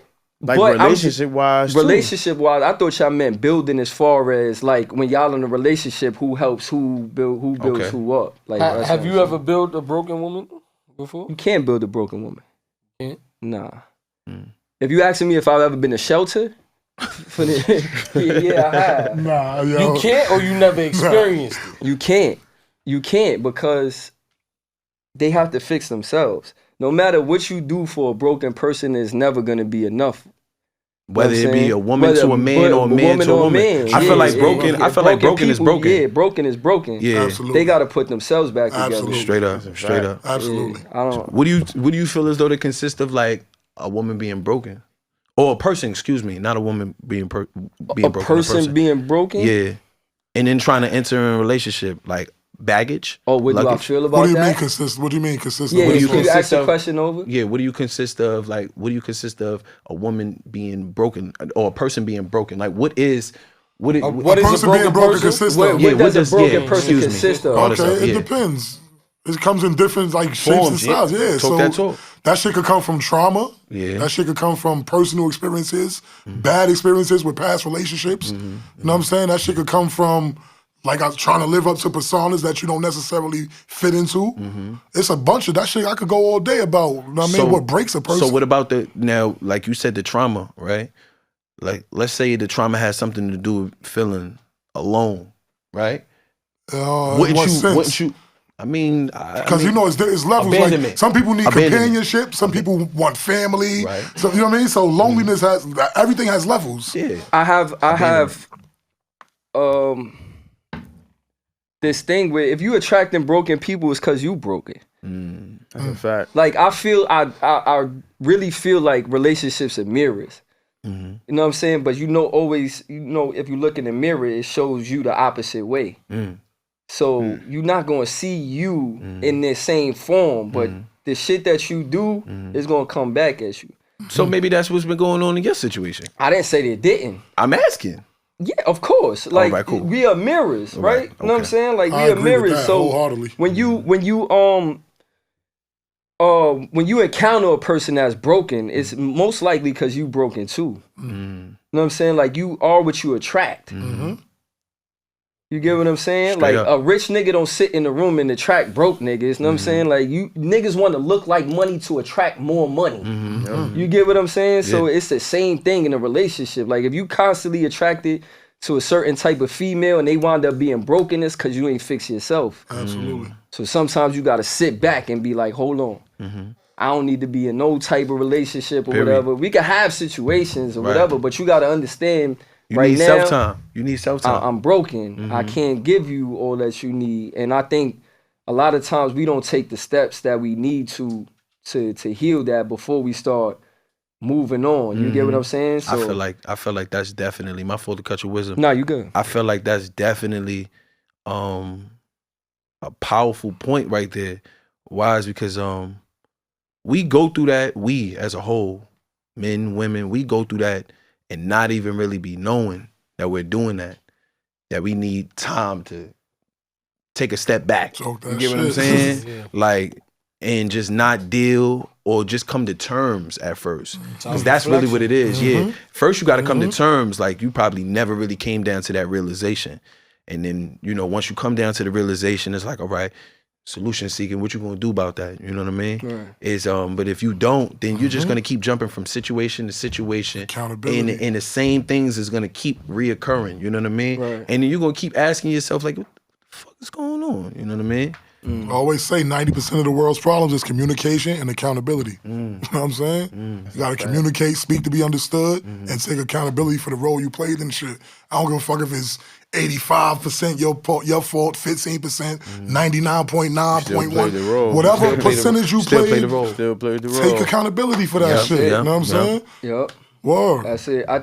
Like relationship-wise, I thought y'all meant building as far as like when y'all in a relationship, who helps who builds who up. Like, have you ever built a broken woman before? You can't build a broken woman. Can't? Nah. If you asking me if I've ever been a shelter, yeah, I have. Nah, yo. You can't, or you never experienced it. You can't because they have to fix themselves. No matter what you do for a broken person, is never gonna be enough. Whether it be a woman to a man or a man to a woman. I feel like broken. I feel like broken is broken. Yeah, broken is broken. Yeah, absolutely. They got to put themselves back together. Straight up. Absolutely. Yeah, I don't. What do you feel as though they consist of, like a woman being broken, or a person? Excuse me, not a woman being broken. A person being broken. Yeah, and then trying to enter in a relationship, like baggage. Oh, what do I feel about that? What do you mean consistent? Yeah, What do you can you ask consist the of? question over? Yeah, what do you consist of? Like, what do you consist of a woman being broken or a person being broken? Like, what is a person being broken consist of? What does a broken person consist of? Okay, it depends. It comes in different shapes and sizes. Yeah, so that shit could come from trauma. Yeah, that shit could come from personal experiences, bad experiences with past relationships. You know what I'm saying? That shit could come from like I was trying to live up to personas that you don't necessarily fit into. It's a bunch of that shit I could go all day about. You know what I mean? What breaks a person. So what about now, like you said, the trauma, right? Like, let's say the trauma has something to do with feeling alone, right? Wouldn't you? I mean, because it's levels. Like some people need companionship. Some people want family. Right. So you know what I mean. So loneliness everything has levels. Yeah. I have this thing where if you attracting broken people, it's because you broken. That's a fact. Like I really feel like relationships are mirrors. You know what I'm saying? But always, if you look in the mirror, it shows you the opposite way. So you're not gonna see you in the same form, but the shit that you do is gonna come back at you. So maybe that's what's been going on in your situation. I didn't say they didn't. I'm asking. Yeah, of course. Like right, cool. we are mirrors, right? You know what I'm saying? Like we I are agree with mirrors. that So wholeheartedly. when you encounter a person that's broken, it's most likely because you broken too. You know what I'm saying? Like you are what you attract. You get what I'm saying? Straight like up. A rich nigga don't sit in the room and attract broke niggas. You know what I'm saying? Like you niggas want to look like money to attract more money. You get what I'm saying? So it's the same thing in a relationship. Like if you constantly attracted to a certain type of female and they wind up being broken, it's because you ain't fix yourself. Absolutely. So sometimes you got to sit back and be like, hold on. I don't need to be in no type of relationship or whatever. We can have situations or whatever, but you got to understand You right need now, self-time. You need self-time. I'm broken. I can't give you all that you need. And I think a lot of times we don't take the steps that we need to heal that before we start moving on. You get what I'm saying? So I feel like that's definitely my fault to cut your wisdom. No, you good. I feel like that's definitely a powerful point right there. Why? Is because we go through that, we as a whole, men, women, we go through that and not even really be knowing that we're doing that we need time to take a step back. You get what I'm saying? Like, and just not deal or just come to terms at first. Because that's really what it is. Yeah. First you got to come to terms. Like you probably never really came down to that realization. And then, once you come down to the realization, it's like, all right, solution seeking, what you gonna do about that? You know what I mean? Right. But if you don't, then you're just gonna keep jumping from situation to situation. Accountability. And the same things is gonna keep reoccurring. You know what I mean? Right. And then you're gonna keep asking yourself, like, what the fuck is going on? You know what I mean? I always say 90% of the world's problems is communication and accountability. You know what I'm saying? You gotta communicate, speak to be understood, and take accountability for the role you played in shit. I don't give a fuck if it's 85% your fault, 15%, 99.9.1, whatever percentage you played, still played the role. Take accountability for that shit. You know what I'm saying? Yep. Word. That's it. I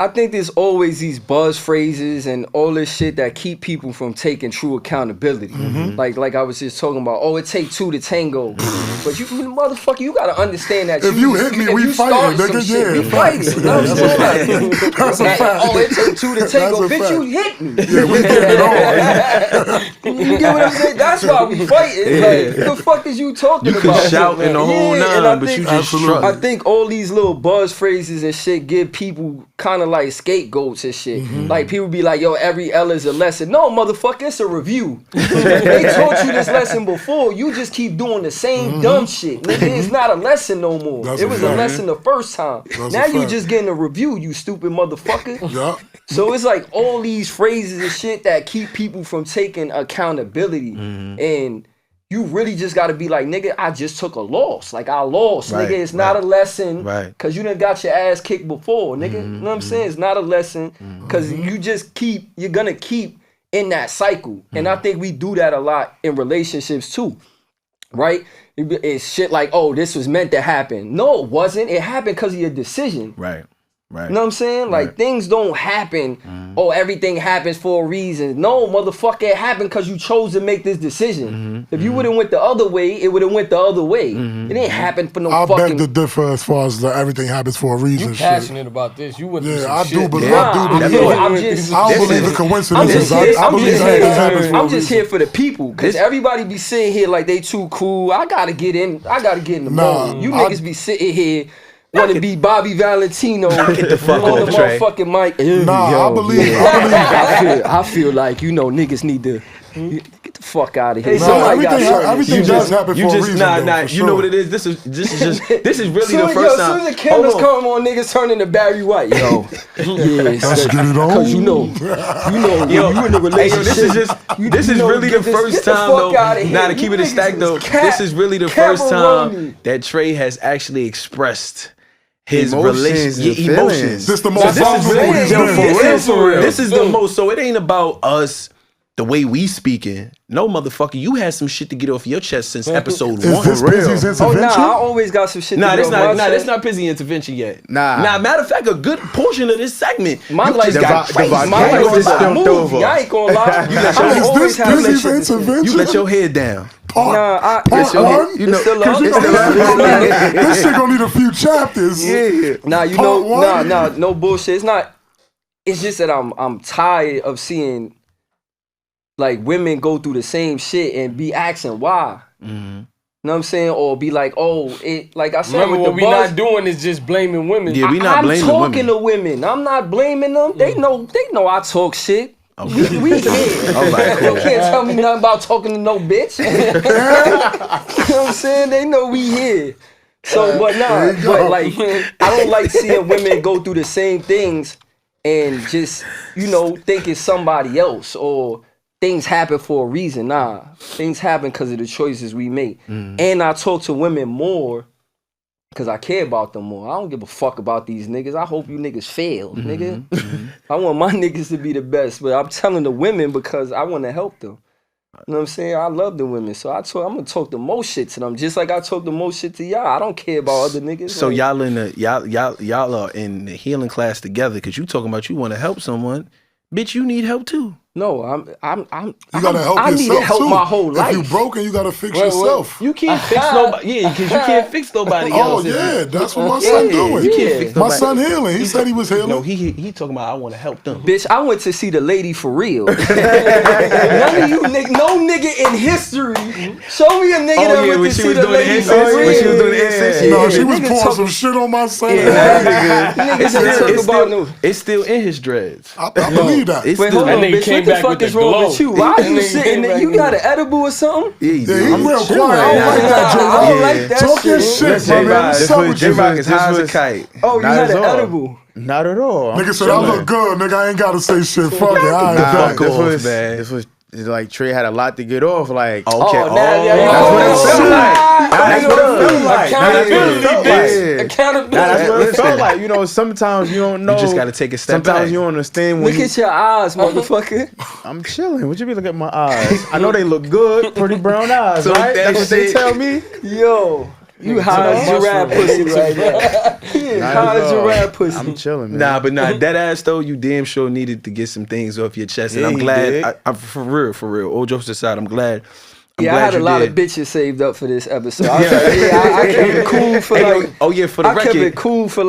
think there's always these buzz phrases and all this shit that keep people from taking true accountability. Like I was just talking about, it take two to tango. But you motherfucker, you gotta understand that. If you hit me, we fighting, nigga. Yeah, we fighting. You know what I'm saying? That's a fact. It take two to tango. Bitch, you hit me. Yeah, we get it on. You get what I'm saying? That's why we fighting. Like, what the fuck is you talking about? You can shout in the whole nine, but you just struck. I think all these little buzz phrases and shit give people kind of like scapegoats and shit. Like people be like, yo, every L is a lesson. No, motherfucker, it's a review. They taught you this lesson before. You just keep doing the same dumb shit. Nigga, it's not a lesson no more. It was a lesson the first time. Now you just getting a review, you stupid motherfucker. So it's like all these phrases and shit that keep people from taking accountability. And you really just gotta be like, nigga, I just took a loss. Like, I lost, nigga. It's not a lesson. Right. Cause you done got your ass kicked before, nigga. You know what I'm saying? It's not a lesson. Cause you're gonna keep in that cycle. And I think we do that a lot in relationships too. Right? It's shit like, oh, this was meant to happen. No, it wasn't. It happened because of your decision. Right. Right. You know what I'm saying? Like, things don't happen. Oh, everything happens for a reason. No, motherfucker, it happened because you chose to make this decision. If you would have went the other way, it would have went the other way. It didn't happen for no fucking... I beg to differ as far as everything happens for a reason. You passionate about this. You went through some I shit. do believe I don't believe in coincidences. I'm just here for the people. Because everybody be sitting here like they too cool. I gotta get in the mode. You niggas be sitting here want to be Bobby Valentino. Get the fuck on the Trey. motherfucking mic. I believe. I feel like, niggas need to get the fuck out of here. Everything does happen for a reason. You know what it is? This is really the first time. As soon as the cameras come on, niggas turn into Barry White. Yo, let's get it on. Because you in the relationship. This is really the first time though. Now to keep it a stack though, this is really the first time that Trey has actually expressed his emotions. This is the most This is the most. So it ain't about us. The way we speaking, no motherfucker, you had some shit to get off your chest since episode 1. This Pizzy's intervention? I always got some shit to get off my chest. That's not Pizzy intervention yet. Matter of fact, a good portion of this segment, my life got crazy. My life was a movie. I ain't gonna lie. Is this Pizzy's intervention? You let your head down. Part one? It's still up. This shit gonna need a few chapters. No bullshit. It's not. It's just that I'm tired of seeing like women go through the same shit and be asking why. You know what I'm saying? Or be like, oh, it like I said. Remember, what we not doing is just blaming women. Yeah, we not blaming women. I'm talking to women. I'm not blaming them. They know I talk shit. We here. Right, cool. You can't tell me nothing about talking to no bitch. You know what I'm saying? They know we here. So, but like, I don't like seeing women go through the same things and just, think it's somebody else or things happen for a reason. Nah, things happen because of the choices we make. And I talk to women more because I care about them more. I don't give a fuck about these niggas. I hope you niggas fail, nigga. I want my niggas to be the best, but I'm telling the women because I want to help them. You know what I'm saying? I love the women, so I'm gonna talk the most shit to them, just like I talk the most shit to y'all. I don't care about other niggas. So y'all are in the healing class together because you talking about you want to help someone, bitch. You need help too. You No, gotta help yourself I need help too. my whole life. If you broken, you gotta fix yourself. You can't fix nobody. Yeah, because you can't fix nobody else. Oh yeah, that's what my son doing. You can't fix nobody. My son healing. He said he was healing. No, he talking about I want to help them. Bitch, I went to see the lady for real. None of you nigga, no nigga in history. Show me a nigga that went to see the lady for real. When she was doing the incense. No, she was pouring some shit on my son. It's still in his dreads. I believe that. Wait, hold on, bitch. What the fuck is wrong with you? Why are you sitting there? You got an edible or something? Yeah, he's real quiet. I don't like that, J-Rock. I don't like that Talk your shit, my man. J-Rock is high as a kite. Oh, you had an edible. Not at all. Nigga said, I look good, nigga. I ain't gotta say shit. Fuck it. I ain't man. This was like Trey had a lot to get off. Like, okay. That's what it felt like. Accountability. That's what it felt like. Sometimes you don't know. You just gotta take a step back. Sometimes you don't understand when Look at your eyes, motherfucker. I'm chilling. What you be looking at my eyes? I know they look good. Pretty brown eyes, right? That's what they tell me. Yo. You high as giraffe pussy right now. High as giraffe pussy. I'm chilling, man. Nah, that ass though, you damn sure needed to get some things off your chest. And I'm glad, I'm for real. All jokes aside, I'm glad. I had a lot of bitches saved up for this episode. I kept it cool for for the record. I kept it cool for 2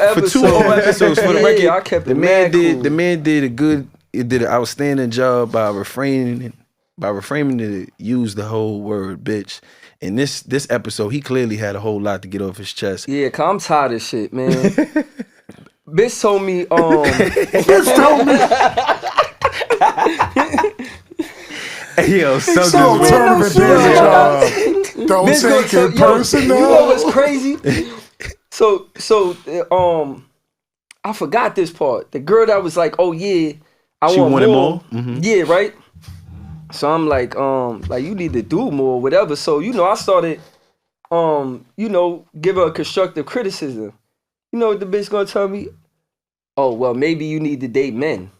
episodes. For 2 whole episodes, for the record. I kept it cool. The man did an outstanding job by refraining to use the whole word bitch. In this episode, he clearly had a whole lot to get off his chest. Yeah, cause I'm tired of shit, man. Bitch told me, Yo, so don't take it personal. You know what's crazy? So, I forgot this part. The girl that was like, oh yeah, I want more. Mm-hmm. Yeah, right? So I'm like you need to do more, whatever. So, I started, give her a constructive criticism. You know what the bitch gonna tell me? Oh, well, maybe you need to date men.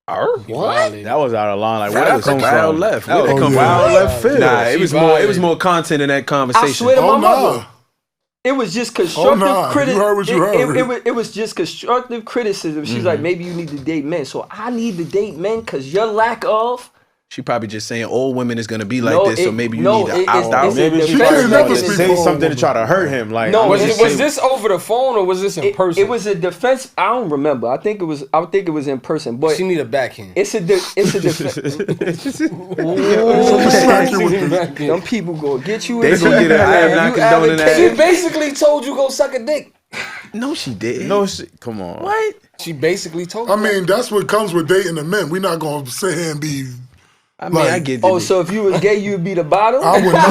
What? That was out of line. Like, where that come wild from? Left. That Where was wild left field. Nah, it was more content in that conversation. I swear to my mother. It was just constructive criticism. You heard what you heard. It was just constructive criticism. She's like, maybe you need to date men. So I need to date men because your lack of. She probably just saying all women is gonna be like this, so maybe you need to opt out. Maybe she didn't never say something to try to hurt him. Like, was this over the phone or was this in person? It was a defense. I don't remember. I think it was in person. But she need a backhand. It's a defense. Some people gonna get you. They gonna get I am not condoning that. She basically told you go suck a dick. No, she didn't. No, come on. What? She basically told you. I mean, that's what comes with dating the men. We're not gonna sit here and be. I mean, I get that. So if you was gay, you'd be the bottom? I would not.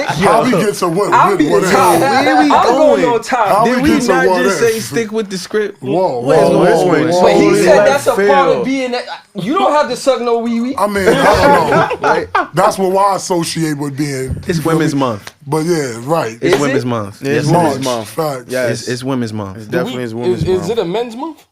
How we get to what? I'll be the top. Where we going on top? Did we not just say stick with the script? Whoa. But he said that's a part of being that. You don't have to suck no wee-wee. I mean, I don't know. That's what I associate with being. It's Women's Month. But yeah, right. It's Women's Month. It's Women's Month. Facts. Yes. It's Women's Month. It definitely is Women's Month. Is it a men's month?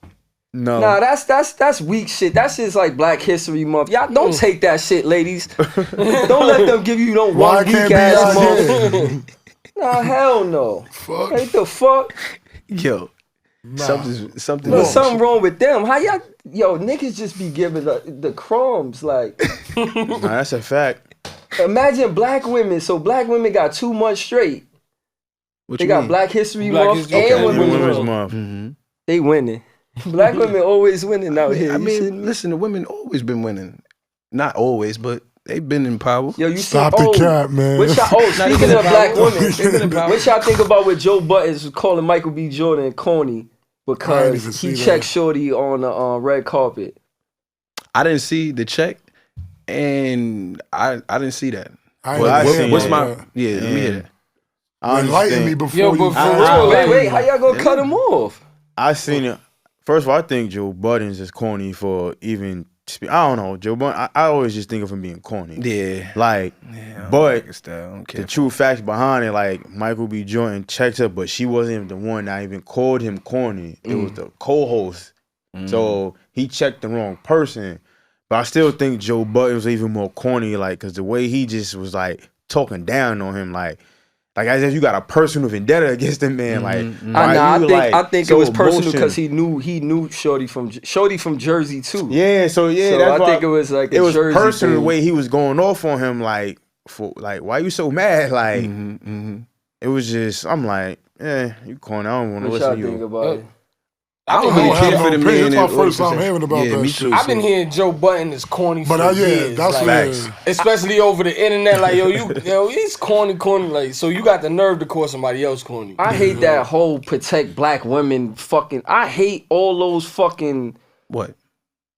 No. Nah, that's weak shit. That shit's like Black History Month. Y'all don't take that shit, ladies. Don't let them give you no one weak ass month. Nah, hell no. Fuck. What the fuck? Yo. Something Look, something wrong with them. How y'all niggas just be giving the crumbs like Nah, that's a fact. Imagine black women. So black women got 2 months straight. They got Black History Month and Women's Month. Mm-hmm. They winning. Black women always winning out here. I mean, listen, the women always been winning. Not always, but they've been in power. Yo, you stop the cap, man. Speaking of black women, what y'all think about what Joe Budden was calling Michael B. Jordan Corny because he checked Shorty on the red carpet? I didn't see the check, and I didn't see that. What's my? Yeah, let me hear that. Enlighten me before you. Wait, how y'all gonna cut him off? I seen it. First of all, I think Joe Budden's just corny for even. I don't know, Joe Budden. I always just think of him being corny. Yeah, but the true facts behind it, like Michael B. Jordan checked her, but she wasn't even the one that even called him corny. It was the co-host. So he checked the wrong person. But I still think Joe Budden was even more corny, like, because the way he just was like talking down on him, like as if you got a personal vendetta against the man. I think it was personal because he knew Shorty from Jersey too. Yeah, so I think it was like it was Jersey personal thing. the way he was going off on him. Like, why you so mad? Like, it was just, I'm like, you corny. I don't want to listen to you. Think about it? I don't really care for the man. It's my first time hearing about that shit. I've been hearing Joe Budden is corny for years. That's facts. Especially over the internet, like he's corny, like, so you got the nerve to call somebody else corny. I hate that whole protect black women fucking. I hate all those fucking what?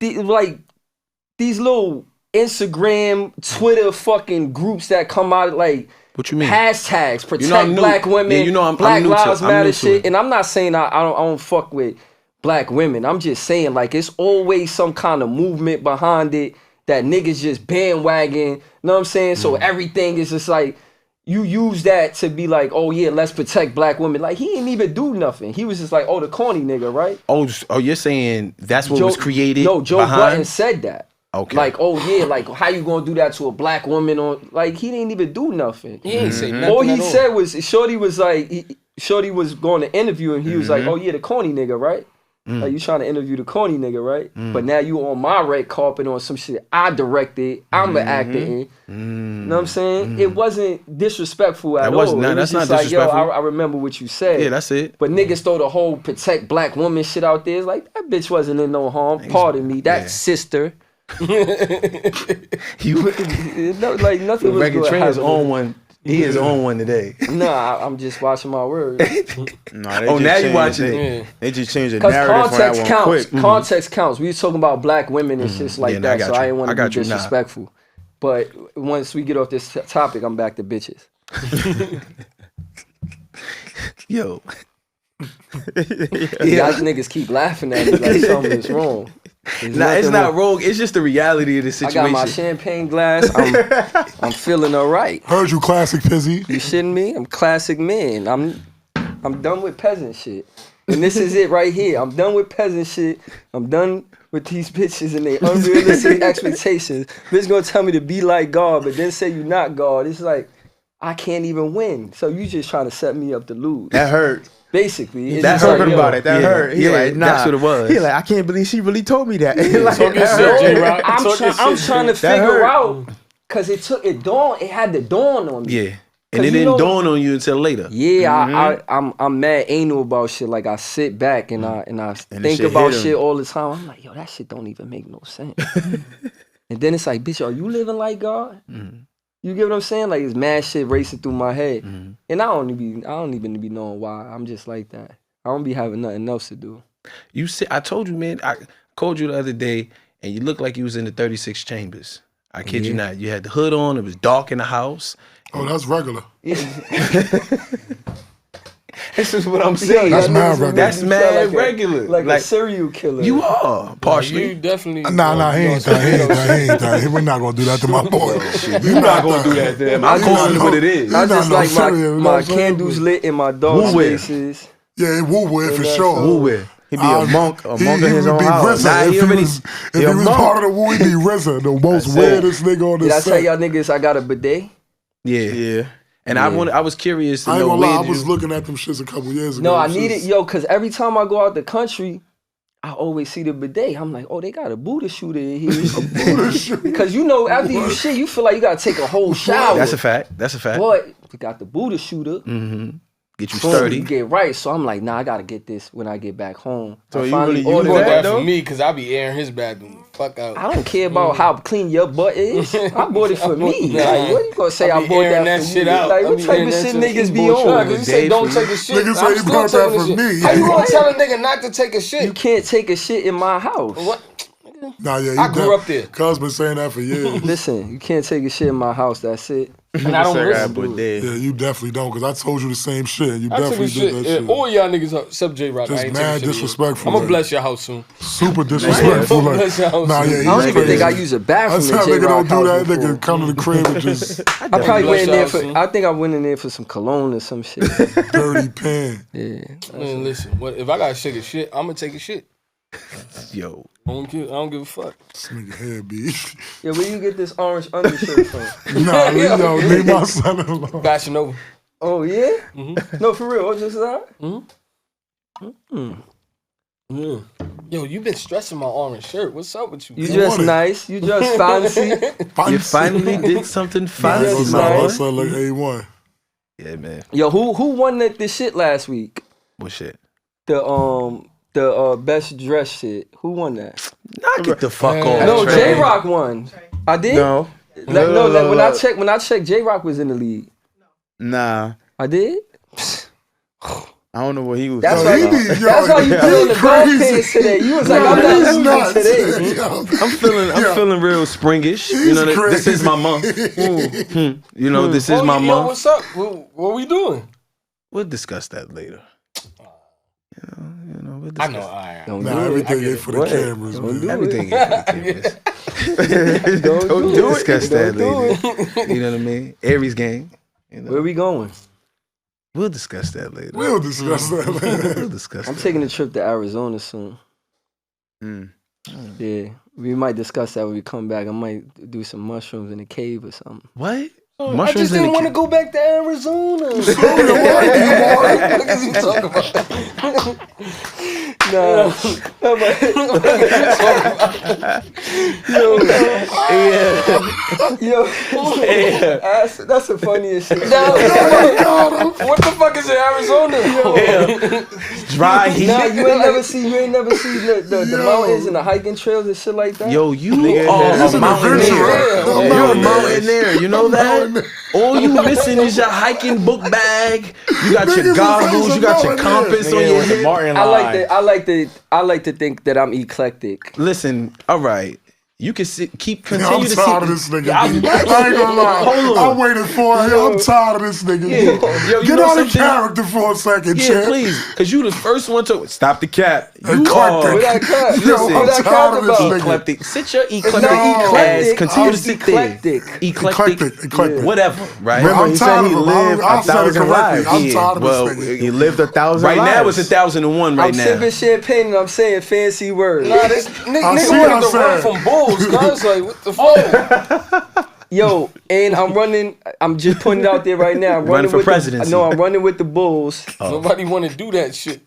These little Instagram, Twitter fucking groups that come out like. What you mean? Hashtags protect black women. Yeah, Black Lives Matter shit. And I'm not saying I don't fuck with black women. I'm just saying like it's always some kind of movement behind it that niggas just bandwagon. You know what I'm saying? So everything is just like you use that to be like, oh yeah, let's protect black women. Like he didn't even do nothing. He was just like, oh, the corny nigga, right? Oh, you're saying that's what was created? No, Joe Budden said that. Okay. Like, oh yeah, like how you gonna do that to a black woman? On like he didn't even do nothing. He ain't say nothing. All he said was Shorty was like, Shorty was going to interview him. He was like, oh yeah, the corny nigga, right? Like you trying to interview the corny nigga, right? But now you on my red carpet on some shit I directed. I'm an actor in. You know what I'm saying? It wasn't disrespectful at all. No, that's not disrespectful. Yo, I remember what you said. Yeah, that's it. But niggas throw the whole protect black woman shit out there. It's like that bitch wasn't in no harm. Pardon me, that sister. Like nothing was good. Trey is on one. He is on one today. Nah, I'm just watching my words. Now you watching it. They just changed the narrative for that one quick. Context counts. We was talking about black women and shit like that, so I didn't want to be disrespectful. But once we get off this topic, I'm back to bitches. Yo. Y'all niggas keep laughing at me like something is wrong. It's not rogue. It's just the reality of the situation. I got my champagne glass. I'm feeling all right. Heard you, classic Pizzy. You shitting me? I'm classic man. I'm done with peasant shit. And this is it right here. I'm done with peasant shit. I'm done with these bitches and their unrealistic expectations. Bitch gonna tell me to be like God, but then say you not God. It's like, I can't even win. So you just trying to set me up to lose. That hurt. Basically. That's talking about it. That hurt. He like, nah. That's what it was. He like, I can't believe she really told me that. I'm trying to figure out, because it had to dawn on me. Yeah. And it didn't dawn on you until later. Yeah, I'm mad anal about shit. Like I sit back and I think about shit all the time. I'm like, yo, that shit don't even make no sense. And then it's like, bitch, are you living like God? You get what I'm saying? Like it's mad shit racing through my head. And I don't even be knowing why. I'm just like that. I don't be having nothing else to do. You said, I told you, man, I called you the other day and you looked like you was in the 36 chambers. I kid you not. You had the hood on, it was dark in the house. Oh, that's regular. This is what I'm saying. That's mad regular. That's mad regular. Like a serial killer. You are, partially. You definitely. Nah, he ain't that. We're not going to do that to my boy. You're not going to do that to him. I'm calling it what it is. I just like my candles lit in my dark spaces. Yeah, woo-woo for sure. Woo-woo. He'd be a monk in his own house. Nah, if he was part of the woo, he'd be RZA, the most weirdest nigga on the set. Did I tell y'all niggas I got a bidet? Yeah. And I was curious to know. I ain't gonna lie, I was looking at them shits a couple years ago. No, I need it, because every time I go out the country, I always see the bidet. I'm like, oh, they got a Buddha shooter in here. Because after you shit, you feel like you gotta take a whole shower. That's a fact. But we got the Buddha shooter. Get you sturdy. Get right. So I'm like, nah, I gotta get this when I get back home. So you bought that for me because I be airing his bathroom. Fuck out. I don't care about how clean your butt is. I bought it for me. Like, what you gonna say? I bought that for shit you? out. Like, what type of shit niggas be on? Because you say don't take a shit. Niggas say you bought that for me. How you gonna tell a nigga not to take a shit? You can't take a shit in my house. What? Nah, yeah, I grew up there. Cuz been saying that for years. Listen, you can't take a shit in my house. That's it. And I don't listen to it. Yeah, you definitely don't, because I told you the same shit. You definitely did that shit. All y'all niggas except J-Rock. Just mad disrespectful. I'm gonna bless your house soon. Super disrespectful. Bless your house soon. I don't even think I use a bathroom. That's how nigga don't do that. Nigga come to the crib and just. I probably went in there for. I think I went in there for some cologne or some shit. Dirty pen. Yeah. Man, listen. If I gotta shake a shit, I'm gonna take a shit. Yo. I don't give a fuck. This nigga head beat. Yeah, where you get this orange undershirt from? Nah, leave my son alone. Fashion Nova. Oh, yeah? No, for real. What's this that? Yo, you been stressing my orange shirt. What's up with you? You dress nice. You dress fancy. You finally did something fancy, my son like A1. Yeah, man. Yo, who won the shit last week? What shit? The best dress shit. Who won that? Nah, get the fuck off. No, J-Rock won. I did? No. No, when I checked, J-Rock was in the league. Nah. I did? I don't know what he was. That's why you put on the dog pants today. You was like, I'm not losing today. I'm feeling real springish. You know, this is my month. You know, this is my month. Yo, what's up? What we doing? We'll discuss that later. I know. All right. Everything ain't for the cameras, man. Everything ain't for the cameras. Don't discuss that later. You know what I mean? Aries gang. You know? Where we going? We'll discuss that later. We'll discuss I'm taking a trip to Arizona soon. Yeah. We might discuss that when we come back. I might do some mushrooms in a cave or something. What? I just didn't want to go back to Arizona. What are you talking about? That's the funniest shit. What the fuck is in Arizona? Dry heat. Nah, you ain't never seen the mountains and the hiking trails and shit like that. Yo, you are a mountaineer. You're a mountaineer. You know that? All you missing is your hiking book bag. You got your goggles. You got your compass on your hip. I like to think that I'm eclectic. Listen, all right. You can continue I'm to see. tired of this nigga. I ain't gonna lie. Hold on. I'm waiting for it. I'm tired of this nigga. Get out of character for a second, champ. Please. Because you the first one to stop the cap. You Eclectic. are. What that cut? Yo, What I'm that tired cut of this about? nigga. Eclectic. Sit your It's eclectic not ass. eclectic. Continue to It's sit there. eclectic. Eclectic. Whatever. Right? Man, I'm he tired said he of him. lived I said it 1,000 correctly. lives. I'm tired of this nigga. He lived 1,000 Right lives. now it's 1,001 right I'm now. sipping champagne and I'm saying fancy words. Nah, this nigga I see wanted what to I'm run saying. from bulls, cuz. Like, what the fuck? Yo, and I'm running. I'm just putting it out there right now. I'm Running for with presidency. No, I'm running with the Bulls. Nobody want to do that shit.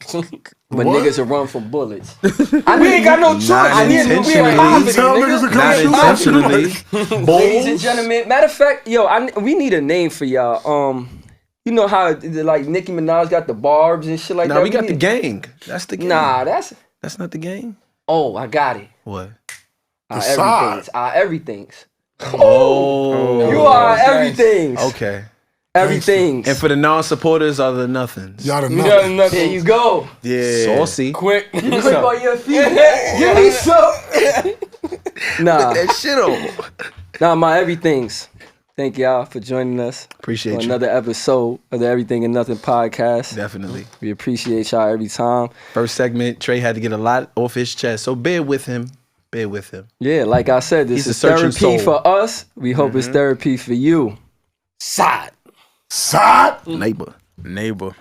But What? niggas will run from bullets. We ain't got no choice. Not We in intentionally. poverty, Tell niggas to nigga. come Not shoot. intentionally. Ladies and gentlemen, matter of fact, yo, we need a name for y'all. You know how like Nicki Minaj got the barbs and shit like that. Now we got the gang. That's the gang. Nah, that's not the gang. oh, I got it. What? Everything's. Everything's. Oh. You are everything's. Okay. Everything's. And for the non-supporters are the nothings. Y'all done We got nothing. nothing. There you go. Yeah. Saucy. Quick. Quick on your feet. Give me some. Nah, That shit on. nah, my everything's. Thank y'all for joining us Appreciate on you. another episode of the Everything and Nothing podcast. Definitely. We appreciate y'all every time. First segment, Trey had to get a lot off his chest. So bear with him. Bear with him. Yeah, like I said, this He's a is searching therapy soul. for us. We hope it's therapy for you. Side. Side. Neighbor. Neighbor.